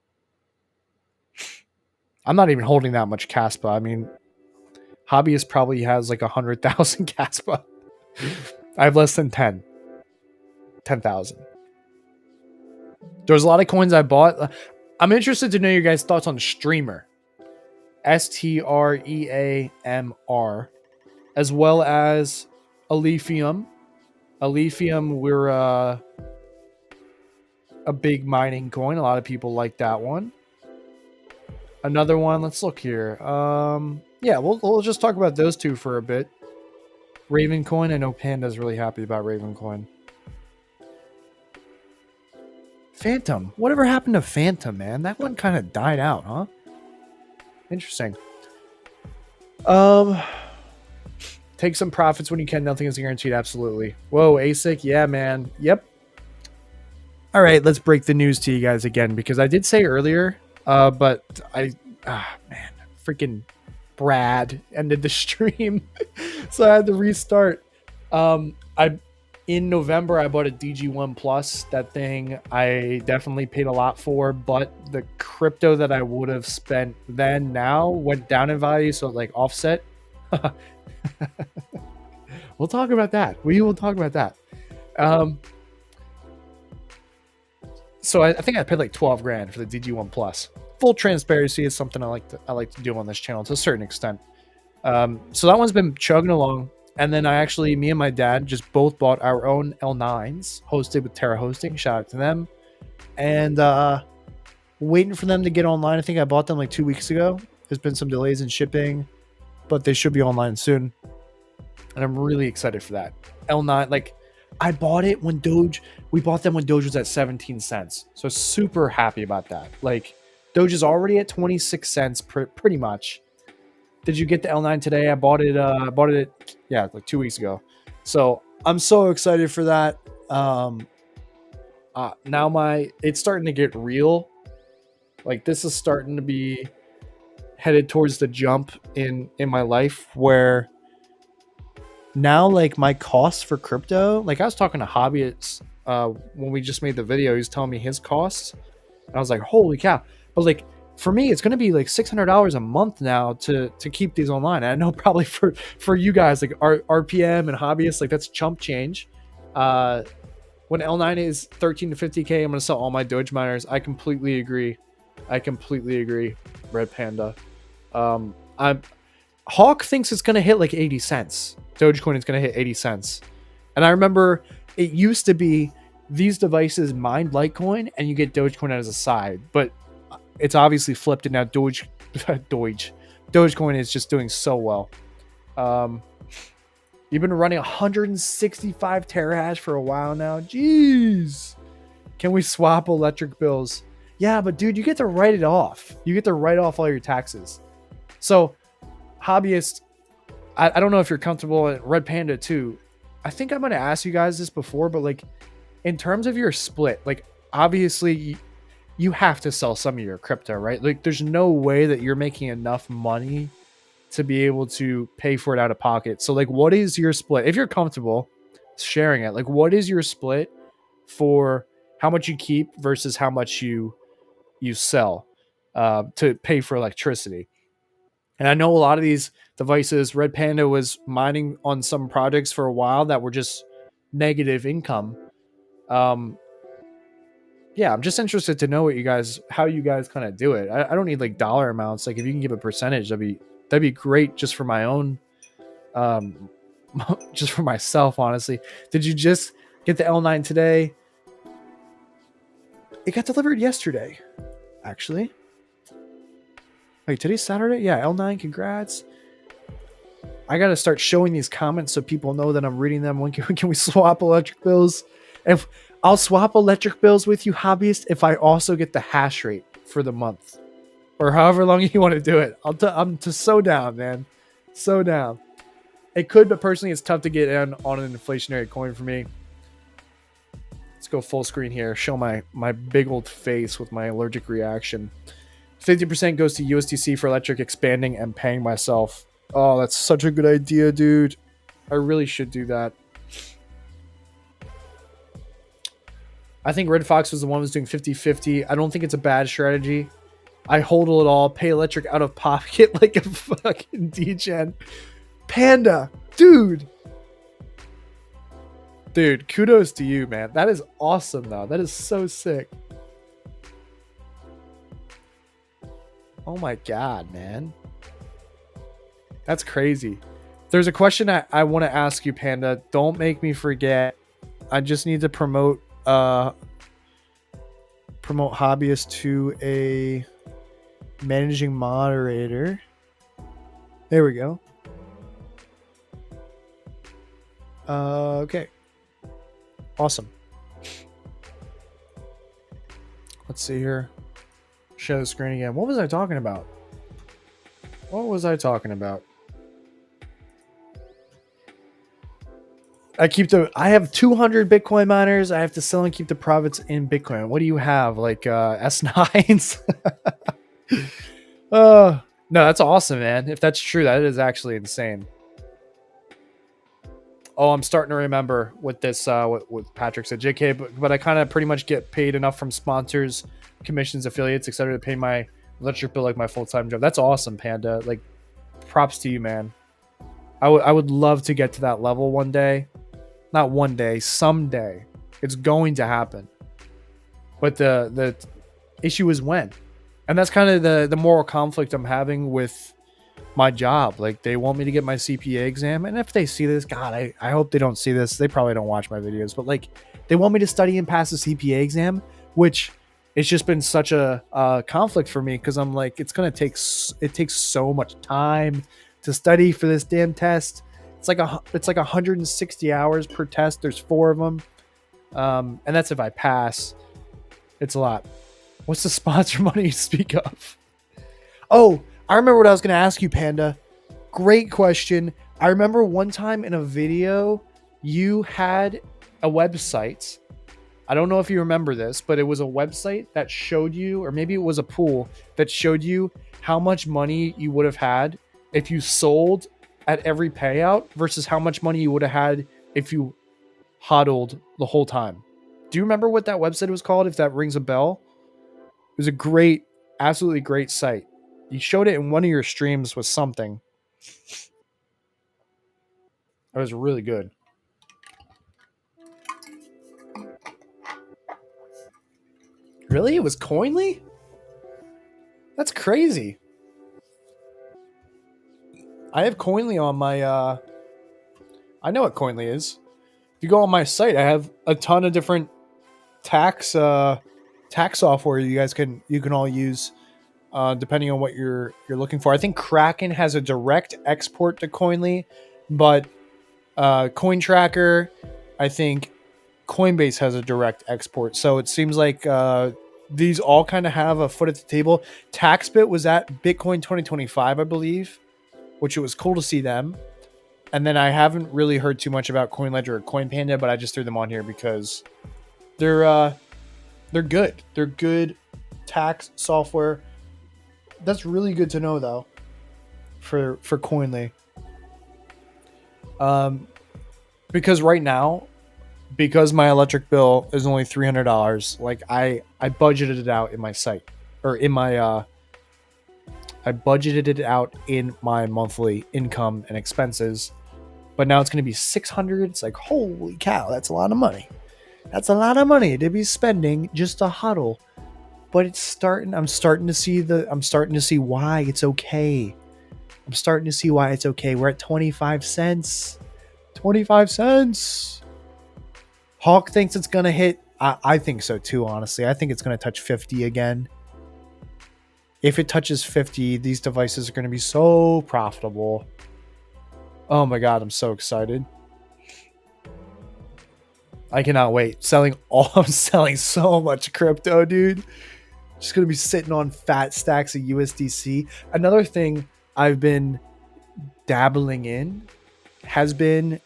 I'm not even holding that much Caspa. I mean, Hobbyist probably has like 100,000 Caspa. I have less than 10,000. There's a lot of coins I bought. I'm interested to know your guys' thoughts on Streamer. STREAMR. As well as Alephium. Alephium, we're a big mining coin. A lot of people like that one. Another one, let's look here. Yeah, we'll just talk about those two for a bit. Ravencoin, I know Panda's really happy about Ravencoin. Phantom. Whatever happened to Phantom, man? That one kind of died out, huh? Interesting. Take some profits when you can. Nothing is guaranteed. Absolutely. Whoa, ASIC. Yeah, man. Yep. All right, let's break the news to you guys again because I did say earlier, but man, freaking Brad ended the stream, so I had to restart. In November I bought a DG1 Plus. That thing I definitely paid a lot for, but the crypto that I would have spent then now went down in value, so like offset. We'll talk about that. We will talk about that. So I think I paid like 12 grand for the DG1 Plus. Full transparency is something I like to do on this channel to a certain extent. So that one's been chugging along. And then me and my dad just both bought our own L9s hosted with Terra Hosting. Shout out to them. And waiting for them to get online. I think I bought them like 2 weeks ago. There's been some delays in shipping, but they should be online soon. And I'm really excited for that. L9, like I bought it when we bought them when Doge was at 17 cents. So super happy about that. Like Doge is already at 26 cents pretty much. Did you get the L9 today? I bought it yeah, like 2 weeks ago. So I'm so excited for that. Now it's starting to get real. Like this is starting to be headed towards the jump in my life where now like my costs for crypto, like I was talking to hobbyists when we just made the video, he was telling me his costs. And I was like, holy cow. But like for me, it's gonna be like $600 a month now to keep these online. And I know probably for you guys like RPM and hobbyists, like that's chump change. When L9 is 13 to 50K, I'm gonna sell all my Doge miners. I completely agree. Red Panda. Hawk thinks it's gonna hit like 80 cents. Dogecoin is gonna hit 80 cents. And I remember it used to be these devices mined Litecoin and you get Dogecoin as a side, but it's obviously flipped and now Dogecoin is just doing so well. You've been running 165 terahash for a while now. Jeez. Can we swap electric bills? Yeah, but dude, you get to write it off. You get to write off all your taxes. So, hobbyist, I don't know if you're comfortable at Red Panda too. I think I'm going to ask you guys this before, but like in terms of your split, like obviously you have to sell some of your crypto, right? Like there's no way that you're making enough money to be able to pay for it out of pocket. So like what is your split? If you're comfortable sharing it, like what is your split for how much you keep versus how much you sell to pay for electricity? And I know a lot of these devices, Red Panda was mining on some projects for a while that were just negative income. Yeah, I'm just interested to know how you guys kind of do it. I don't need like dollar amounts. Like if you can give a percentage, that'd be great just for my own, just for myself, honestly. Did you just get the L9 today? It got delivered yesterday, actually. Wait, today's Saturday? Yeah, L9, congrats. I got to start showing these comments so people know that I'm reading them. When can we swap electric bills? If I'll swap electric bills with you, hobbyist, if I also get the hash rate for the month. Or however long you want to do it. I'm just so down, man. So down. It could, but personally, it's tough to get in on an inflationary coin for me. Let's go full screen here. Show my big old face with my allergic reaction. 50% goes to USDC for electric, expanding and paying myself. Oh, that's such a good idea, dude. I really should do that. I think Red Fox was the one who was doing 50-50. I don't think it's a bad strategy. I hodl it all, pay electric out of pocket like a fucking degen. Panda, dude. Dude, kudos to you, man. That is awesome, though. That is so sick. Oh my god, man. That's crazy. There's a question I want to ask you, Panda. Don't make me forget. I just need to promote hobbyist to a managing moderator. There we go. Okay. Awesome. Let's see here. Share the screen again. What was I talking about? I have 200 Bitcoin miners. I have to sell and keep the profits in Bitcoin. What do you have? Like S9s? No, that's awesome, man. If that's true, that is actually insane. Oh, I'm starting to remember what this what Patrick said. JK, but I kind of pretty much get paid enough from sponsors, commissions, affiliates, etc. to pay my electric bill like my full-time job. That's awesome, Panda. Like, props to you, man. I would love to get to that level one day. Not one day, someday. It's going to happen. But the issue is when. And that's kind of the moral conflict I'm having with my job. Like, they want me to get my CPA exam. And if they see this, God, I hope they don't see this. They probably don't watch my videos. But, like, they want me to study and pass the CPA exam, which it's just been such a conflict for me because I'm like, it takes so much time to study for this damn test. It's like 160 hours per test. There's 4 of them. And that's if I pass. It's a lot. What's the sponsor money you speak of? Oh, I remember what I was going to ask you, Panda. Great question. I remember one time in a video, you had a website. I don't know if you remember this, but it was a website that showed you, or maybe it was a pool that showed you how much money you would have had if you sold at every payout versus how much money you would have had if you hodled the whole time. Do you remember what that website was called? If that rings a bell, it was a great, absolutely great site. You showed it in one of your streams with something. It was really good. Really? It was Coinly? That's crazy. I have Coinly on my I know what Coinly is. If you go on my site, I have a ton of different tax software you can all use depending on what you're looking for. I think Kraken has a direct export to Coinly, but Coin Tracker, I think Coinbase has a direct export. So it seems like these all kind of have a foot at the table. TaxBit was at Bitcoin 2025, I believe, which it was cool to see them. And then I haven't really heard too much about CoinLedger or CoinPanda, but I just threw them on here because they're good. They're good tax software. That's really good to know though for Coinly. Because right now, because my electric bill is only $300, like I budgeted it out in my site or in my I budgeted it out in my monthly income and expenses, but now it's going to be $600. It's like, holy cow, that's a lot of money. That's a lot of money to be spending just to huddle. But I'm starting to see why it's okay. I'm starting to see why it's okay. We're at 25 cents. 25 cents. Hawk thinks it's going to hit. I think so too, honestly. I think it's going to touch 50 again. If it touches 50, these devices are going to be so profitable. Oh my God, I'm so excited. I cannot wait. I'm selling so much crypto, dude. Just going to be sitting on fat stacks of USDC. Another thing I've been dabbling in has been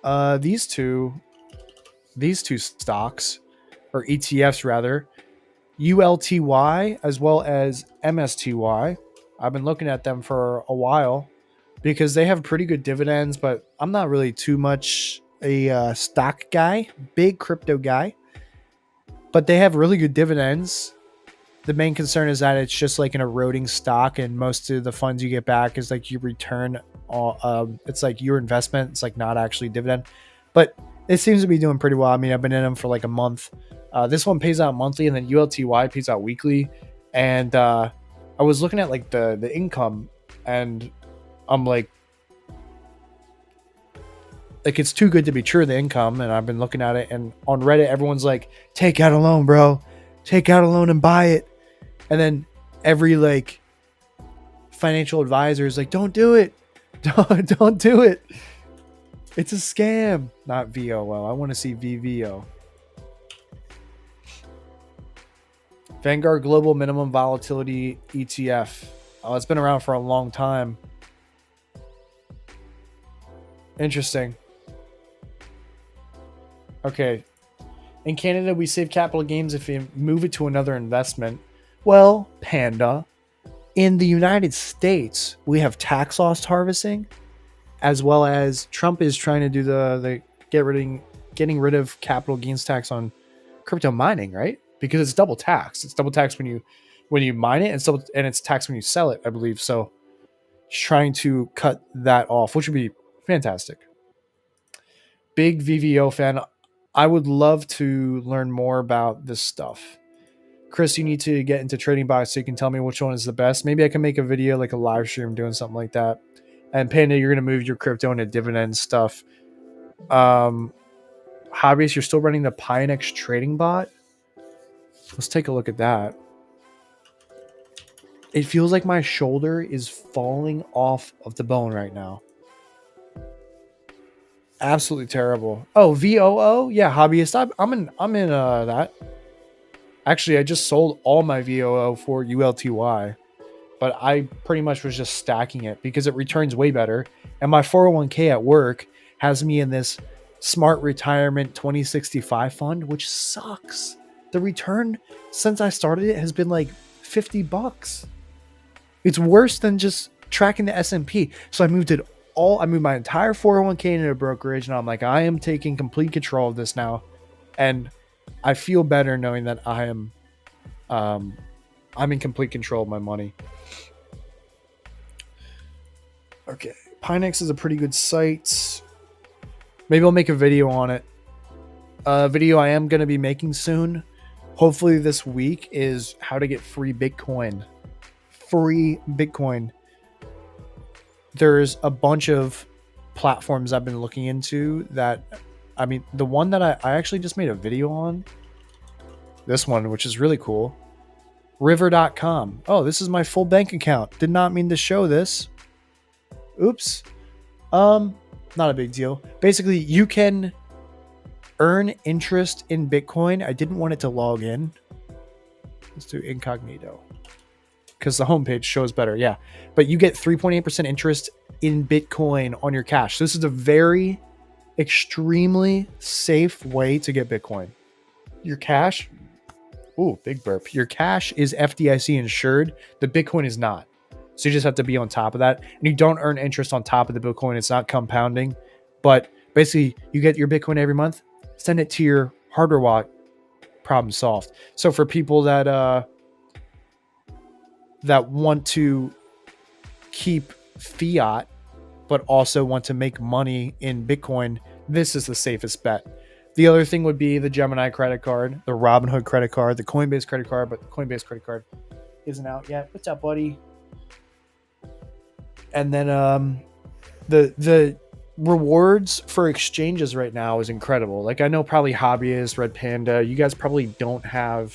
these two stocks, or ETFs rather, ULTY as well as MSTY. I've been looking at them for a while because they have pretty good dividends, but I'm not really too much a stock guy, big crypto guy, but they have really good dividends. The main concern is that it's just like an eroding stock, and most of the funds you get back is like you return. It's like your investment. It's like not actually dividend, but it seems to be doing pretty well. I mean, I've been in them for like a month. This one pays out monthly, and then ULTY pays out weekly. And I was looking at like the income, and I'm like it's too good to be true, the income. And I've been looking at it, and on Reddit, everyone's like, take out a loan, bro. Take out a loan and buy it. And then every like financial advisor is like, don't do it. Don't do it. It's a scam. Not VOO. I want to see VVO. Vanguard Global Minimum Volatility ETF. Oh, it's been around for a long time. Interesting. Okay. In Canada, we save capital gains if you move it to another investment. Well, Panda, in the United States, we have tax loss harvesting, as well as Trump is trying to do the getting rid of capital gains tax on crypto mining, right? Because it's double tax. It's double tax when you mine it, and it's taxed when you sell it, I believe. So he's trying to cut that off, which would be fantastic. Big VVO fan. I would love to learn more about this stuff. Chris, you need to get into trading bots so you can tell me which one is the best. Maybe I can make a video, like a live stream doing something like that. And Panda, you're going to move your crypto into dividend stuff. Hobbyist, you're still running the Pionex trading bot? Let's take a look at that. It feels like my shoulder is falling off of the bone right now. Absolutely terrible. Oh, VOO? Yeah, Hobbyist. I'm in that. Actually, I just sold all my VOO for ULTY, but I pretty much was just stacking it because it returns way better. And my 401k at work has me in this smart retirement 2065 fund, which sucks. The return since I started it has been like $50. It's worse than just tracking the S&P. So I moved my entire 401k into a brokerage, and I'm like, I am taking complete control of this now. And I feel better knowing that I'm in complete control of my money. Okay, Pinex is a pretty good site. Maybe I'll make a video on it. A video I am going to be making soon, hopefully this week, is how to get free Bitcoin. Free Bitcoin. There's a bunch of platforms I've been looking into that, I mean, the one that I actually just made a video on, this one, which is really cool, river.com. Oh, this is my full bank account. Did not mean to show this. Oops. Not a big deal. Basically, you can earn interest in Bitcoin. I didn't want it to log in. Let's do incognito because the homepage shows better. Yeah, but you get 3.8% interest in Bitcoin on your cash. So this is a very extremely safe way to get Bitcoin. Your cash, ooh, big burp. Your cash is FDIC insured. The Bitcoin is not. So you just have to be on top of that. And you don't earn interest on top of the Bitcoin. It's not compounding. But basically, you get your Bitcoin every month, send it to your hardware wallet, problem solved. So for people that want to keep fiat, but also want to make money in Bitcoin, this is the safest bet. The other thing would be the Gemini credit card, the Robinhood credit card, the Coinbase credit card, but the Coinbase credit card isn't out yet. What's up, buddy? And then the rewards for exchanges right now is incredible. Like, I know probably Hobbyist, Red Panda, you guys probably don't have,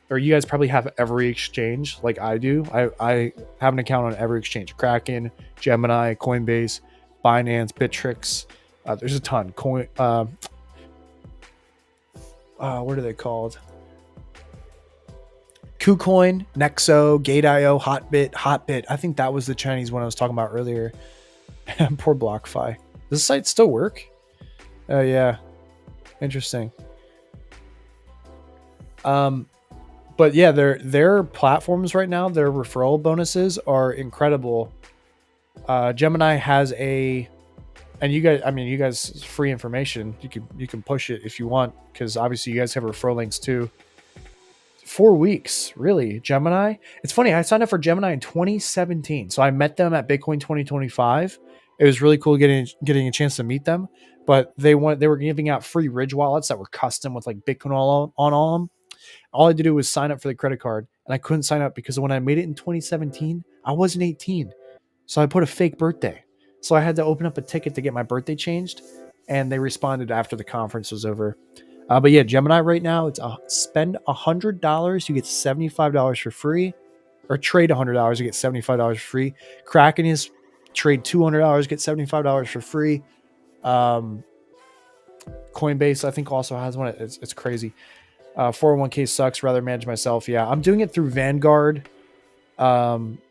or you guys probably have every exchange like I do. I have an account on every exchange: Kraken, Gemini, Coinbase, Binance, Bittrex. There's a ton. What are they called? KuCoin, Nexo, Gate.io, Hotbit. I think that was the Chinese one I was talking about earlier. Poor BlockFi. Does the site still work? Oh yeah, interesting. But yeah, their platforms right now, their referral bonuses are incredible. Gemini has and you guys, free information. You can push it if you want, because obviously you guys have referral links too. 4 weeks, really. Gemini. It's funny. I signed up for Gemini in 2017, so I met them at Bitcoin 2025. It was really cool getting a chance to meet them. But they were giving out free Ridge wallets that were custom with like Bitcoin on all of them. All I had to do was sign up for the credit card, and I couldn't sign up because when I made it in 2017, I wasn't 18. So I put a fake birthday. So I had to open up a ticket to get my birthday changed, and they responded after the conference was over. But yeah, Gemini right now, it's spend $100, you get $75 for free, or trade $100, you get $75 for free. Kraken is trade $200, get $75 for free. Coinbase, I think, also has one. It's crazy. 401k sucks, rather manage myself. Yeah, I'm doing it through Vanguard. They're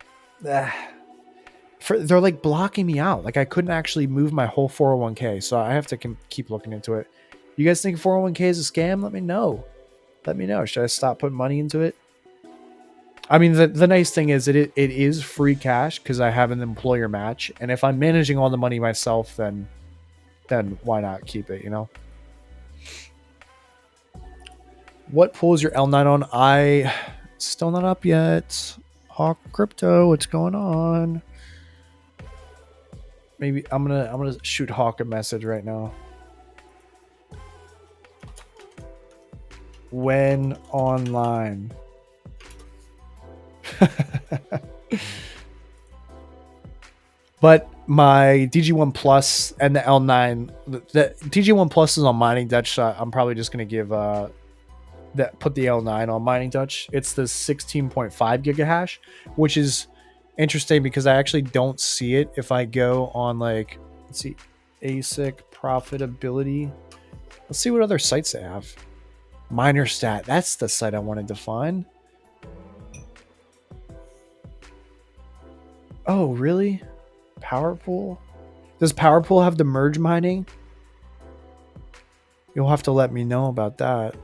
like blocking me out. Like, I couldn't actually move my whole 401k, so I have to keep looking into it. You guys think 401k is a scam? Let me know. Should I stop putting money into it? I mean, the nice thing is it is free cash because I have an employer match, and if I'm managing all the money myself, then why not keep it? You know. What pool is your L9 on? I still not up yet. Hawk Crypto, what's going on? Maybe I'm gonna shoot Hawk a message right now. When online. But my DG1 Plus and the L9, the DG1 Plus is on Mining Dutch, so I'm probably just gonna give put the L9 on Mining Dutch. It's the 16.5 gigahash, which is interesting because I actually don't see it if I go on, like, let's see, ASIC profitability. Let's see what other sites they have. Miner stat. That's the site I wanted to find. Oh, really? Powerpool? Does Powerpool have the merge mining? You'll have to let me know about that.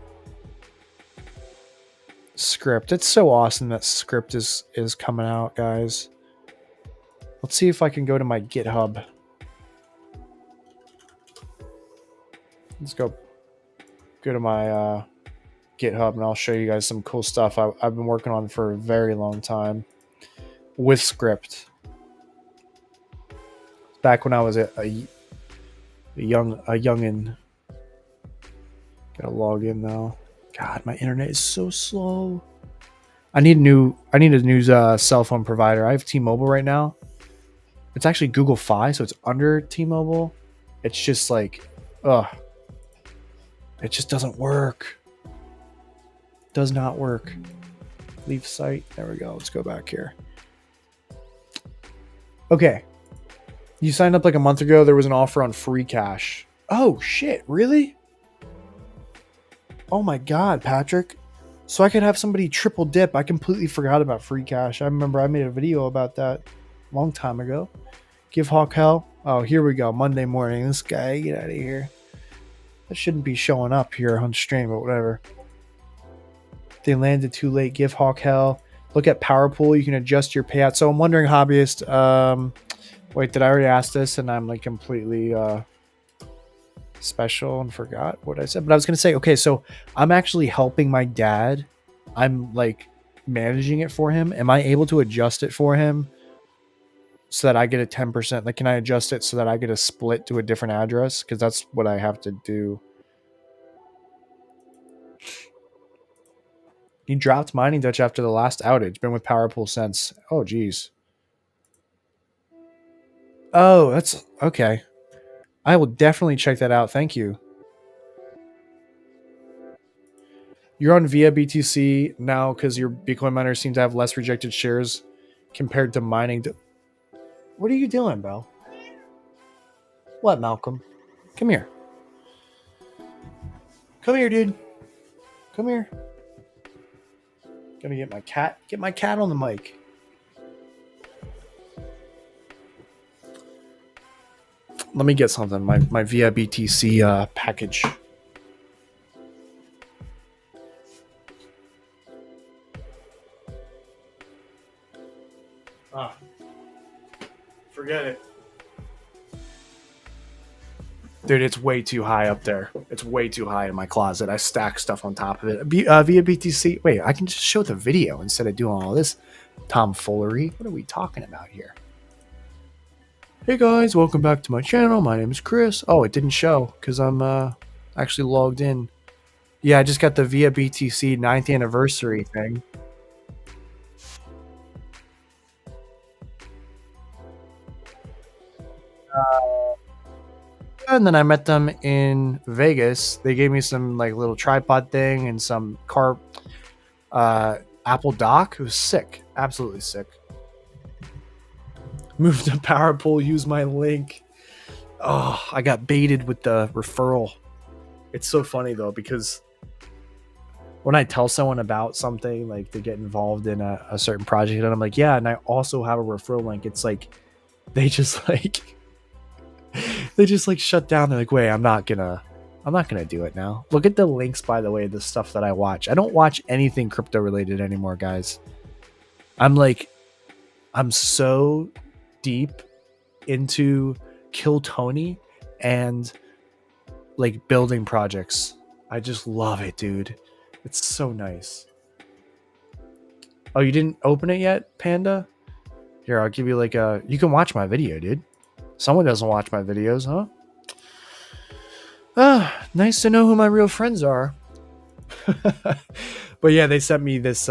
Script. It's so awesome that script is coming out, guys. Let's see if I can go to my GitHub. Let's go to my GitHub and I'll show you guys some cool stuff I've been working on for a very long time with script. Back when I was a youngin. Gotta log in now. God, my internet is so slow. I need a new cell phone provider. I have T-Mobile right now. It's actually Google Fi, so it's under T-Mobile. It's just like, it just doesn't work. Does not work. Leave site. There we go. Let's go back here. Okay. You signed up like a month ago. There was an offer on free cash. Oh, shit. Really? Oh, my God, Patrick. So I could have somebody triple dip. I completely forgot about free cash. I remember I made a video about that a long time ago. Give Hawk hell. Oh, here we go. Monday morning. This guy, get out of here. That shouldn't be showing up here on stream, but whatever. They landed too late. Give Hawk hell. Look at Powerpool. You can adjust your payout. So I'm wondering, hobbyist. Wait, did I already ask this? And I'm like completely special and forgot what I said. But I was going to say, okay, so I'm actually helping my dad. I'm like managing it for him. Am I able to adjust it for him so that I get a 10%? Like, can I adjust it so that I get a split to a different address? Because that's what I have to do. He dropped Mining Dutch after the last outage. Been with Powerpool since. Oh, geez. Oh, that's okay. I will definitely check that out. Thank you. You're on via BTC now because your Bitcoin miners seem to have less rejected shares compared to mining. What are you doing, Bell? What, Malcolm? Come here. Come here, dude. Come here. Gonna get my cat. Get my cat on the mic. Let me get something. My via BTC package. Forget it. Dude, it's way too high up there. It's way too high in my closet. I stack stuff on top of it. Via BTC. Wait, I can just show the video instead of doing all this tomfoolery. What are we talking about here? Hey guys, welcome back to my channel. My name is Chris. Oh, it didn't show because I'm actually logged in. Yeah, I just got the Via BTC 9th anniversary thing. And then I met them in Vegas. They gave me some like little tripod thing and some car Apple dock. It was sick. Absolutely sick. Moved to Powerpool, use my link. Oh, I got baited with the referral. It's so funny though, because when I tell someone about something, like they get involved in a certain project, and I'm like, yeah, and I also have a referral link. It's like they just like shut down. They're like, wait, I'm not gonna do it now. Look at the links, by the way, the stuff that I watch. I don't watch anything crypto related anymore, guys. I'm so deep into Kill Tony and like building projects. I just love it, dude. It's so nice. Oh, you didn't open it yet, Panda? Here, I'll give you like you can watch my video, dude. Someone doesn't watch my videos, huh? Ah, nice to know who my real friends are. But yeah, they sent me this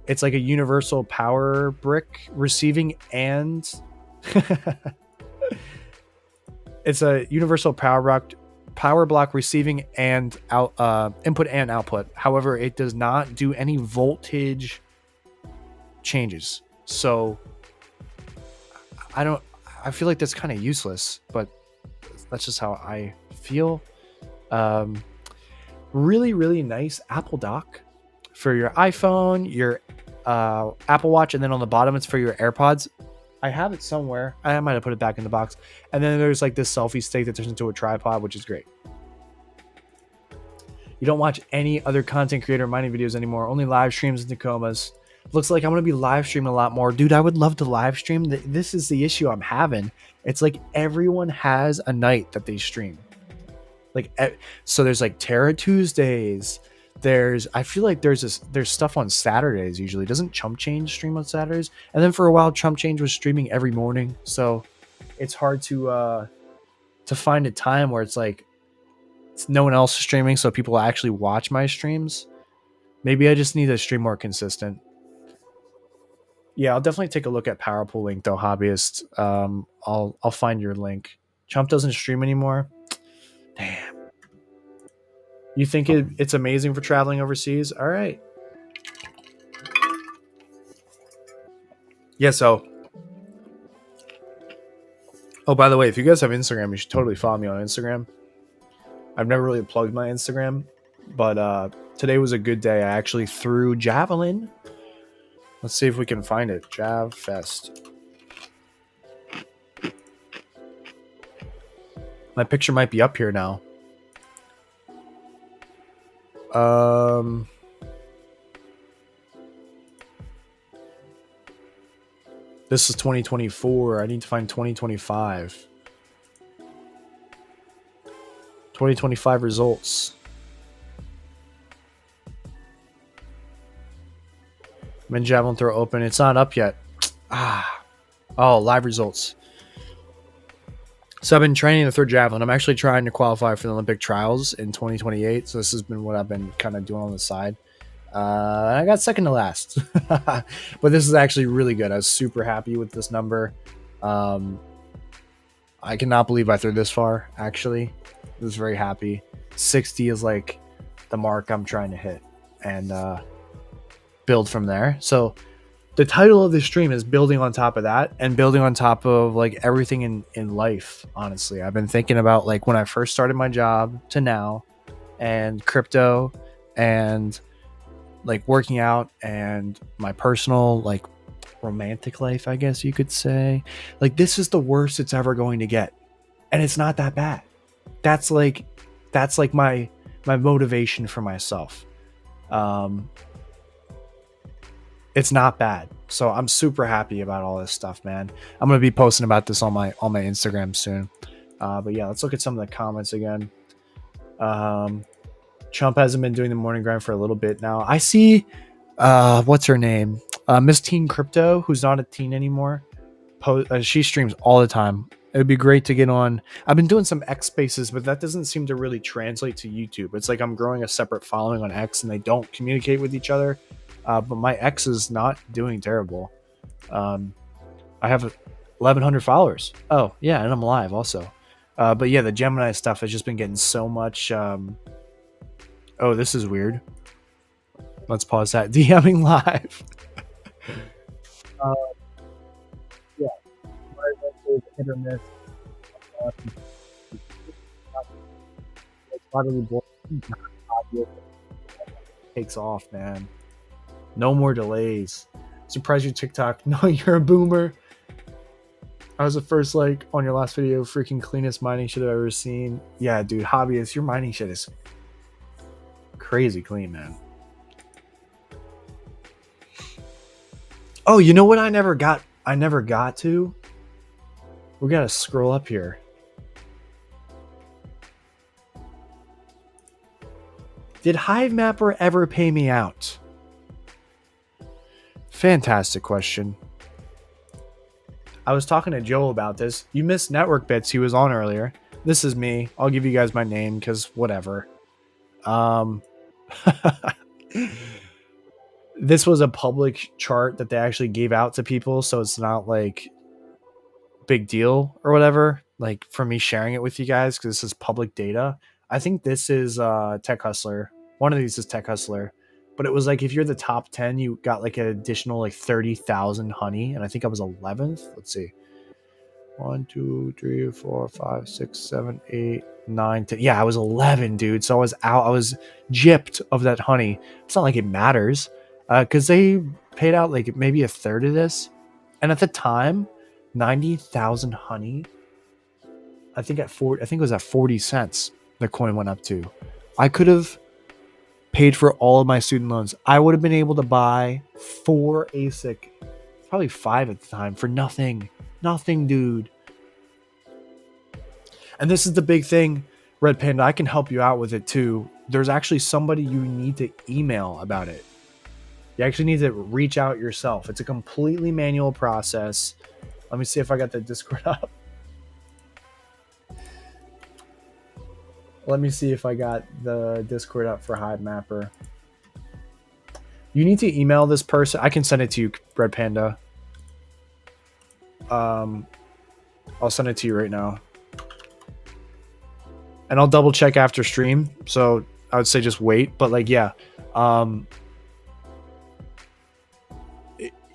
it's like a universal power brick receiving and it's a universal power block receiving and input and output. However, it does not do any voltage changes. So I feel like that's kind of useless, but that's just how I feel. really, really nice Apple dock for your iPhone, your Apple Watch, and then on the bottom it's for your AirPods. I have it somewhere. I might have put it back in the box. And then there's like this selfie stick that turns into a tripod, which is great. You don't watch any other content creator mining videos anymore, only live streams and Tacomas. Looks like I'm going to be live streaming a lot more. Dude, I would love to live stream. This is the issue I'm having. It's like everyone has a night that they stream. Like, so there's like Terra Tuesdays. I feel like there's stuff on Saturdays usually. Doesn't Chump Change stream on Saturdays? And then for a while, Chump Change was streaming every morning. So it's hard to find a time where it's like it's no one else streaming, so people actually watch my streams. Maybe I just need to stream more consistent. Yeah, I'll definitely take a look at Powerpool link though, hobbyist. I'll find your link. Chump doesn't stream anymore. Damn. You think it's amazing for traveling overseas? All right. Yeah, so. Oh, by the way, if you guys have Instagram, you should totally follow me on Instagram. I've never really plugged my Instagram, but today was a good day. I actually threw javelin. Let's see if we can find it. Jav Fest. My picture might be up here now. This is 2024. I need to find 2025. 2025 results. Men javelin throw open. It's not up yet. Oh, live results. So I've been training to throw javelin. I'm actually trying to qualify for the Olympic trials in 2028. So this has been what I've been kind of doing on the side. I got second to last, but this is actually really good. I was super happy with this number. I cannot believe I threw this far. Actually, I was very happy. 60 is like the mark I'm trying to hit, and build from there. So the title of the stream is building on top of that and building on top of like everything in life. Honestly, I've been thinking about like when I first started my job to now, and crypto, and like working out, and my personal like romantic life, I guess you could say. Like this is the worst it's ever going to get, and it's not that bad. That's like my motivation for myself. It's not bad. So I'm super happy about all this stuff, man. I'm going to be posting about this on my Instagram soon. But yeah, let's look at some of the comments again. Chump hasn't been doing the morning grind for a little bit now. I see, what's her name? Miss Teen Crypto, who's not a teen anymore. She streams all the time. It would be great to get on. I've been doing some X spaces, but that doesn't seem to really translate to YouTube. It's like I'm growing a separate following on X and they don't communicate with each other. But my X is not doing terrible. I have 1,100 followers. Oh, yeah, and I'm live also. But yeah, the Gemini stuff has just been getting so much. Oh, this is weird. Let's pause that. DMing live. Yeah. Hit or miss. Takes off, man. No more delays. Surprise your TikTok. No, you're a boomer. I was the first like on your last video. Freaking cleanest mining shit I've ever seen. Yeah, dude, hobbyist, your mining shit is crazy clean, man. Oh, you know what I never got to? We gotta scroll up here. Did Hivemapper ever pay me out? Fantastic question. I was talking to Joe about this. You missed Network Bits. He was on earlier. This is me. I'll give you guys my name because whatever. This was a public chart that they actually gave out to people, so it's not like big deal or whatever. Like for me sharing it with you guys because this is public data. I think this is Tech Hustler. One of these is Tech Hustler. But it was like if you're the top 10, you got like an additional like 30,000 honey, and I think I was 11th. Let's see. 1, 2, 3, 4, 5, 6, 7, 8, 9, 10. Yeah, I was 11, dude. So I was out. I was gypped of that honey. It's not like it matters, because they paid out like maybe a third of this, and at the time, 90,000 honey. I think it was at 40 cents. The coin went up to. I could have paid for all of my student loans. I would have been able to buy 4 ASIC, probably 5 at the time, for nothing. Nothing, dude. And this is the big thing, Red Panda. I can help you out with it too. There's actually somebody you need to email about it. You actually need to reach out yourself. It's a completely manual process. Let me see if I got the Discord up. Let me see if I got the Discord up for Hive Mapper. You need to email this person. I can send it to you, Red Panda. I'll send it to you right now. And I'll double check after stream. So I would say just wait. But like, yeah.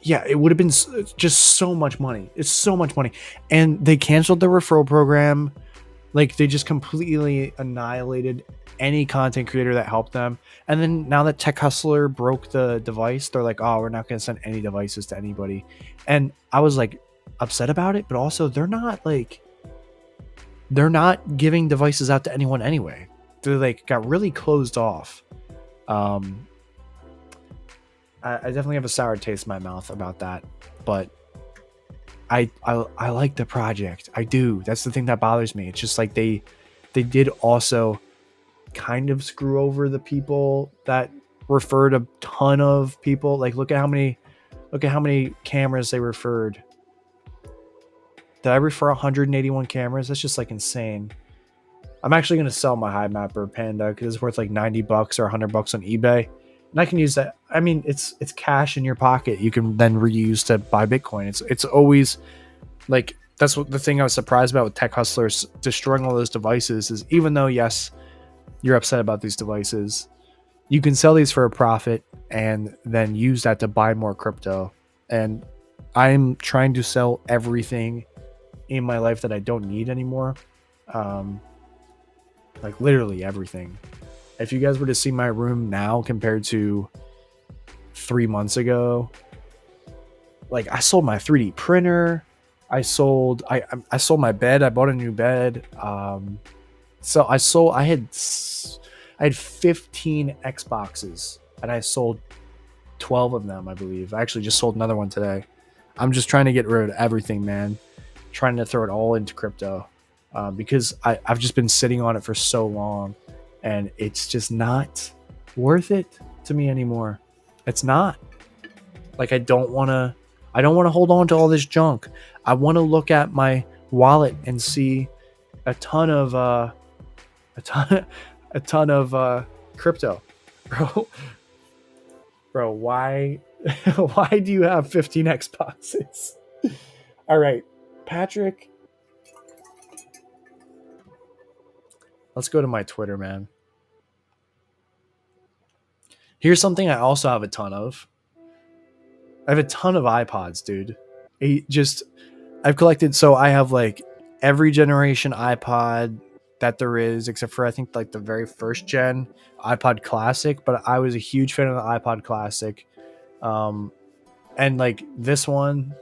It would have been just so much money. It's so much money. And they canceled the referral program. Like, they just completely annihilated any content creator that helped them. And then now that Tech Hustler broke the device, they're like, oh, we're not going to send any devices to anybody. And I was like upset about it, but also they're not giving devices out to anyone anyway. They like got really closed off. I definitely have a sour taste in my mouth about that, but I like the project. I do. That's the thing that bothers me. It's just like they did also kind of screw over the people that referred a ton of people. Like, look at how many cameras they referred. Did I refer 181 cameras? That's just like insane. I'm actually going to sell my Hive Mapper Panda because it's worth like $90 or $100 on eBay. And I can use that. I mean, it's cash in your pocket. You can then reuse to buy Bitcoin. It's always like, that's what the thing I was surprised about with Tech Hustlers destroying all those devices is, even though, yes, you're upset about these devices, you can sell these for a profit and then use that to buy more crypto. And I'm trying to sell everything in my life that I don't need anymore. Like literally everything. If you guys were to see my room now compared to 3 months ago, like I sold my 3D printer. I sold my bed. I bought a new bed. So I had 15 Xboxes and I sold 12 of them, I believe. I actually just sold another one today. I'm just trying to get rid of everything, man. Trying to throw it all into crypto because I've just been sitting on it for so long. And it's just not worth it to me anymore. It's not. Like, I don't want to hold on to all this junk. I want to look at my wallet and see a ton of crypto. Bro, why do you have 15 Xboxes? All right, Patrick. Let's go to my Twitter, man. Here's something I also have a ton of. I have a ton of iPods, dude. I've collected, so I have like every generation iPod that there is, except for I think like the very first gen iPod Classic, but I was a huge fan of the iPod Classic. And like this one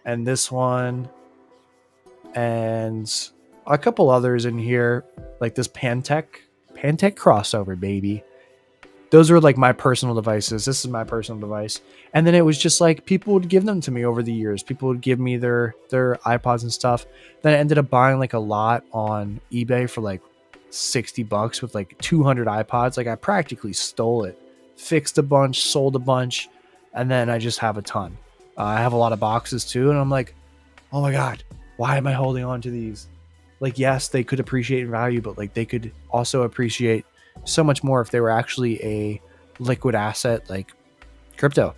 and this one and a couple others in here, like this Pantech crossover, baby. Those were like my personal devices. This is my personal device. And then it was just like people would give them to me over the years. People would give me their iPods and stuff. Then I ended up buying like a lot on eBay for like $60 with like 200 iPods. Like I practically stole it, fixed a bunch, sold a bunch, and then I just have a ton. I have a lot of boxes too. And I'm like, oh my God, why am I holding on to these? Like, yes, they could appreciate in value, but like they could also appreciate so much more if they were actually a liquid asset like crypto.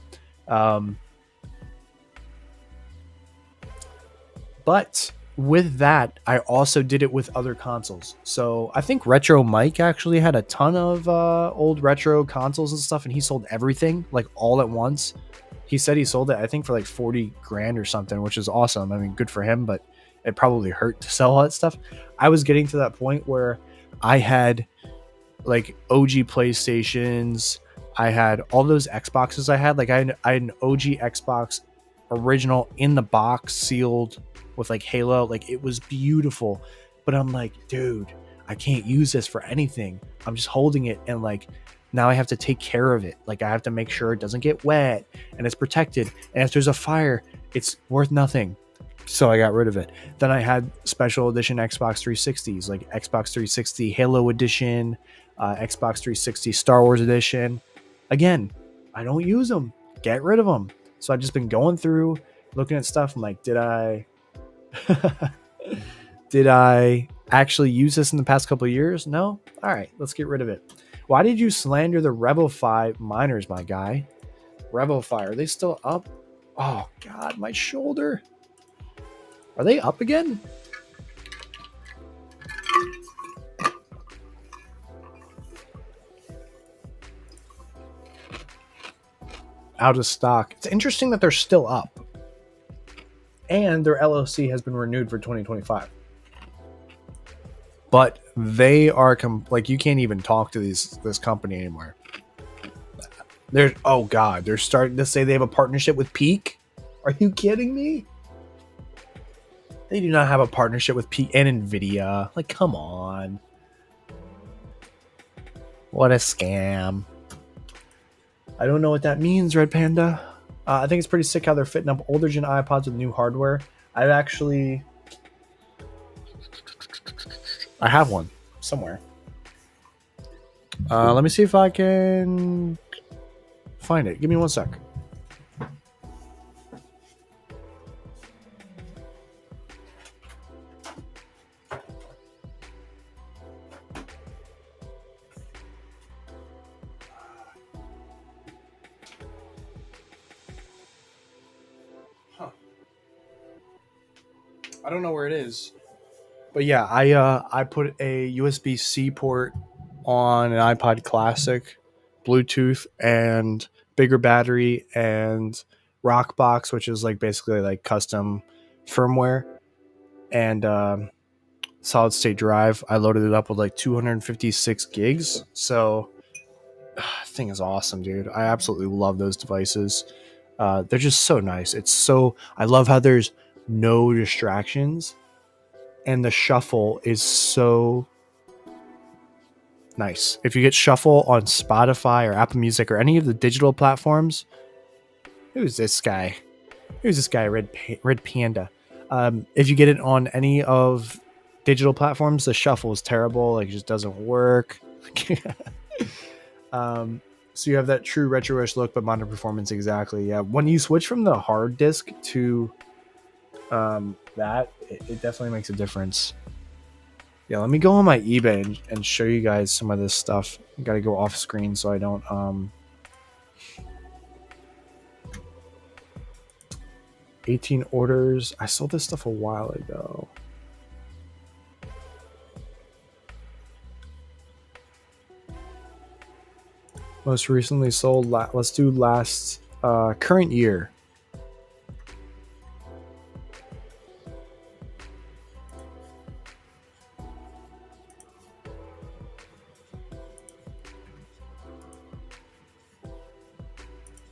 But with that, I also did it with other consoles. So I think Retro Mike actually had a ton of old retro consoles and stuff, and he sold everything like all at once. He said he sold it, I think, for like 40 grand or something, which is awesome. I mean, good for him, but it probably hurt to sell all that stuff. I was getting to that point where I had like OG PlayStations. I had all those Xboxes I had. Like I had an OG Xbox original in the box, sealed with like Halo. Like it was beautiful. But I'm like, dude, I can't use this for anything. I'm just holding it, and like now I have to take care of it. Like I have to make sure it doesn't get wet and it's protected. And if there's a fire, it's worth nothing. So I got rid of it. Then I had special edition Xbox 360s, like Xbox 360 Halo Edition, Xbox 360 Star Wars Edition. Again, I don't use them. Get rid of them. So I've just been going through, looking at stuff. I'm like, did I actually use this in the past couple of years? No? All right, let's get rid of it. Why did you slander the Rebel-Fi miners, my guy? Rebel-Fi, are they still up? Oh, God, my shoulder. Are they up again? Out of stock. It's interesting that they're still up. And their LLC has been renewed for 2025. But they are like, you can't even talk to this company anymore. Oh God, they're starting to say they have a partnership with Peak. Are you kidding me? They do not have a partnership with Peak and Nvidia. Like, come on. What a scam. I don't know what that means, Red Panda. I think it's pretty sick how they're fitting up older gen iPods with new hardware. I have one somewhere. Let me see if I can find it. Give me 1 sec. I don't know where it is. But yeah, I put a USB-C port on an iPod Classic, Bluetooth, and bigger battery, and Rockbox, which is like basically like custom firmware, and solid state drive. I loaded it up with like 256 gigs. So thing is awesome, dude. I absolutely love those devices. They're just so nice. I love how there's no distractions, and the shuffle is so nice. If you get shuffle on Spotify or Apple Music or any of the digital platforms, who's this guy? Red Panda. If you get it on any of digital platforms, the shuffle is terrible. Like, it just doesn't work. So you have that true retro-ish look, but modern performance. Exactly. Yeah. When you switch from the hard disk to it definitely makes a difference. Yeah, let me go on my eBay and show you guys some of this stuff. I gotta go off screen so I don't 18 orders. I sold this stuff a while ago. Most recently sold. Let's do last current year.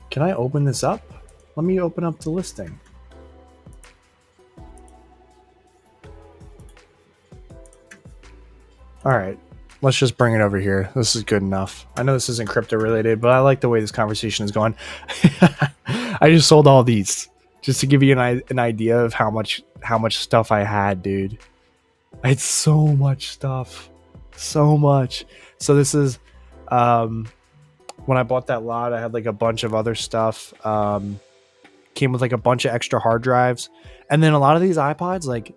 Can I open this up? Let me open up the listing. All right, let's just bring it over here. This is good enough. I know this isn't crypto related, but I like the way this conversation is going. I just sold all these just to give you an idea of how much stuff I had, dude. I had so much stuff, so much. So this is when I bought that lot, I had like a bunch of other stuff. Came with like a bunch of extra hard drives, and then a lot of these iPods, like,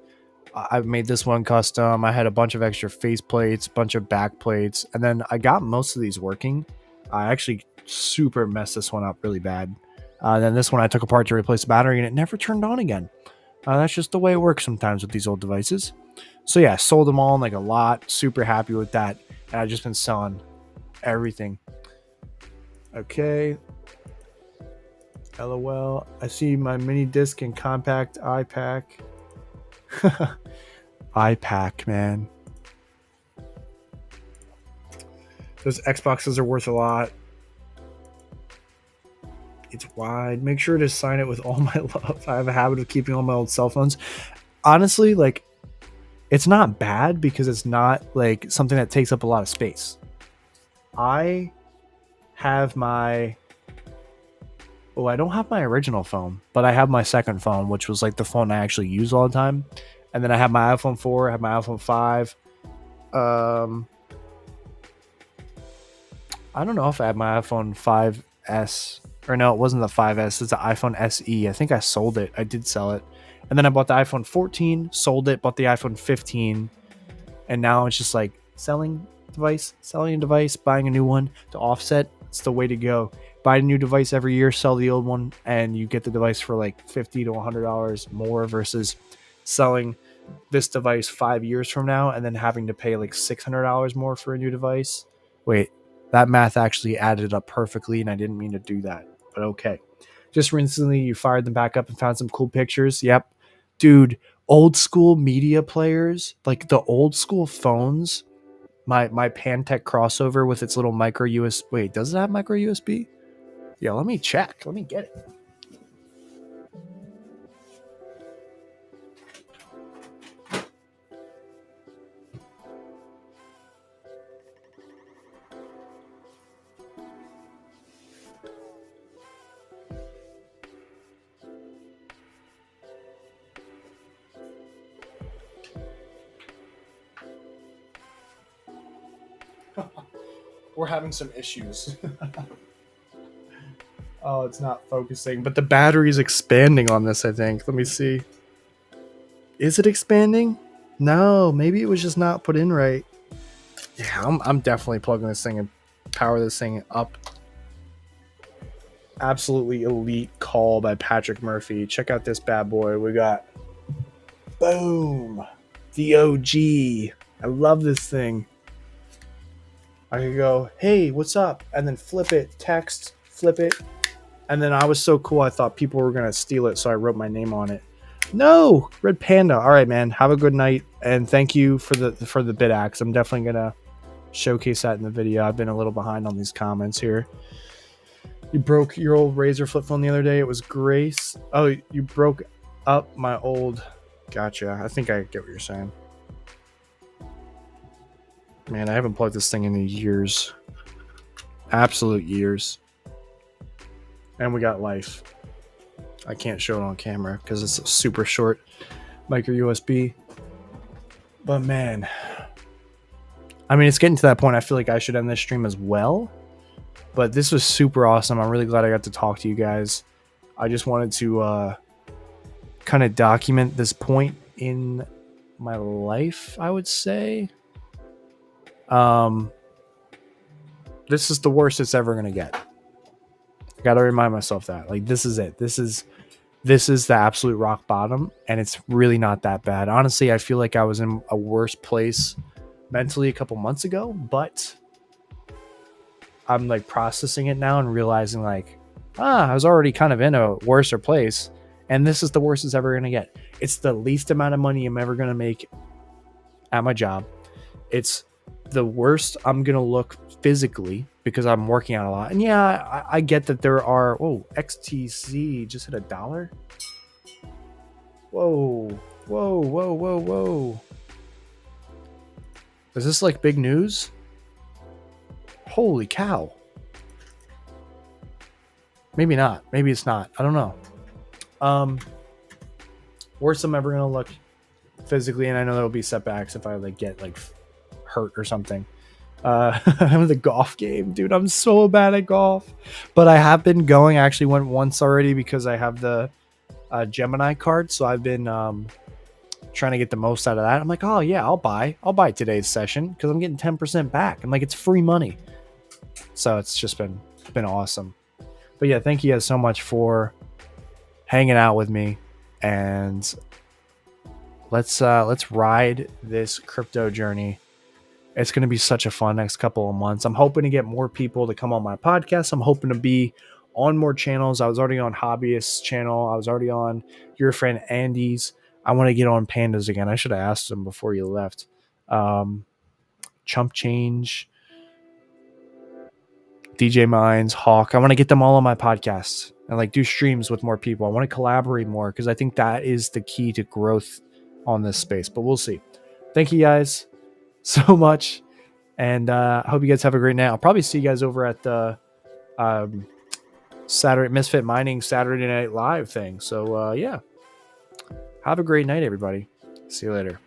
I've made this one custom. I had a bunch of extra face plates, bunch of back plates, and then I got most of these working. I actually super messed this one up really bad. Then this one I took apart to replace the battery, and it never turned on again. That's just the way it works sometimes with these old devices. So yeah, sold them all in like a lot. Super happy with that. And I've just been selling everything. Okay. LOL. I see my mini disc and compact iPack. iPack, man. Those Xboxes are worth a lot. It's wide. Make sure to sign it with all my love. I have a habit of keeping all my old cell phones. Honestly, like, it's not bad because it's not like something that takes up a lot of space. I have my I don't have my original phone, but I have my second phone, which was like the phone I actually use all the time. And then I have my iPhone 4, I have my iPhone 5. I don't know if I had my iPhone 5S, or no, it wasn't the 5S, it's the iPhone SE. I think I sold it. I did sell it. And then I bought the iPhone 14, sold it, bought the iPhone 15, and now it's just like selling a device, buying a new one to offset. It's the way to go. Buy a new device every year, sell the old one, and you get the device for like $50 to $100 more versus selling this device 5 years from now and then having to pay like $600 more for a new device. Wait, that math actually added up perfectly, and I didn't mean to do that, but okay. Just recently, you fired them back up and found some cool pictures. Yep. Dude, old school media players, like the old school phones, my Pantech crossover with its little micro USB. Wait, does it have micro USB? Yeah, let me check. Let me get it. We're having some issues. Oh, it's not focusing, but the battery is expanding on this, I think. Let me see. Is it expanding? No, maybe it was just not put in right. Yeah, I'm definitely plugging this thing and power this thing up. Absolutely elite call by Patrick Murphy. Check out this bad boy. We got, boom, the OG. I love this thing. I could go, hey, what's up? And then flip it, text, flip it. And then I was so cool, I thought people were going to steal it, so I wrote my name on it. No, Red Panda. All right, man. Have a good night, and thank you for the bit axe. I'm definitely going to showcase that in the video. I've been a little behind on these comments here. You broke your old Razor flip phone the other day. It was Grace. Oh, you broke up my old... Gotcha. I think I get what you're saying. Man, I haven't plugged this thing in years. Absolute years. And we got life. I can't show it on camera because it's a super short micro USB. But man, I mean, it's getting to that point. I feel like I should end this stream as well. But this was super awesome. I'm really glad I got to talk to you guys. I just wanted to kind of document this point in my life, I would say. This is the worst it's ever going to get. I got to remind myself that. Like, this is it. This is the absolute rock bottom, and it's really not that bad. Honestly, I feel like I was in a worse place mentally a couple months ago, but I'm like processing it now and realizing like, I was already kind of in a worser place, and this is the worst it's ever going to get. It's the least amount of money I'm ever going to make at my job. It's the worst I'm going to look physically because I'm working out a lot. And yeah, I get that there are... Whoa, XTC just hit $1. Whoa, whoa, whoa, whoa, whoa. Is this like big news? Holy cow. Maybe not. Maybe it's not. I don't know. Worst I'm ever going to look physically, and I know there'll be setbacks if I like get like hurt or something. I'm the golf game, dude. I'm so bad at golf, but I have been going. I actually went once already because I have the Gemini card, so I've been trying to get the most out of that. I'm like, oh yeah, I'll buy today's session because I'm getting 10% back, and like it's free money. So it's just been awesome. But yeah, thank you guys so much for hanging out with me, and let's ride this crypto journey. It's going to be such a fun next couple of months. I'm hoping to get more people to come on my podcast. I'm hoping to be on more channels. I was already on Hobbyist's channel. I was already on your friend Andy's. I want to get on pandas again. I should have asked him before you left. Chump Change, DJ Mines, Hawk. I want to get them all on my podcasts and like do streams with more people. I want to collaborate more because I think that is the key to growth on this space. But we'll see. Thank you guys so much. And I hope you guys have a great night. I'll probably see you guys over at the Saturday Misfit Mining Saturday Night Live thing. So yeah, have a great night, everybody. See you later.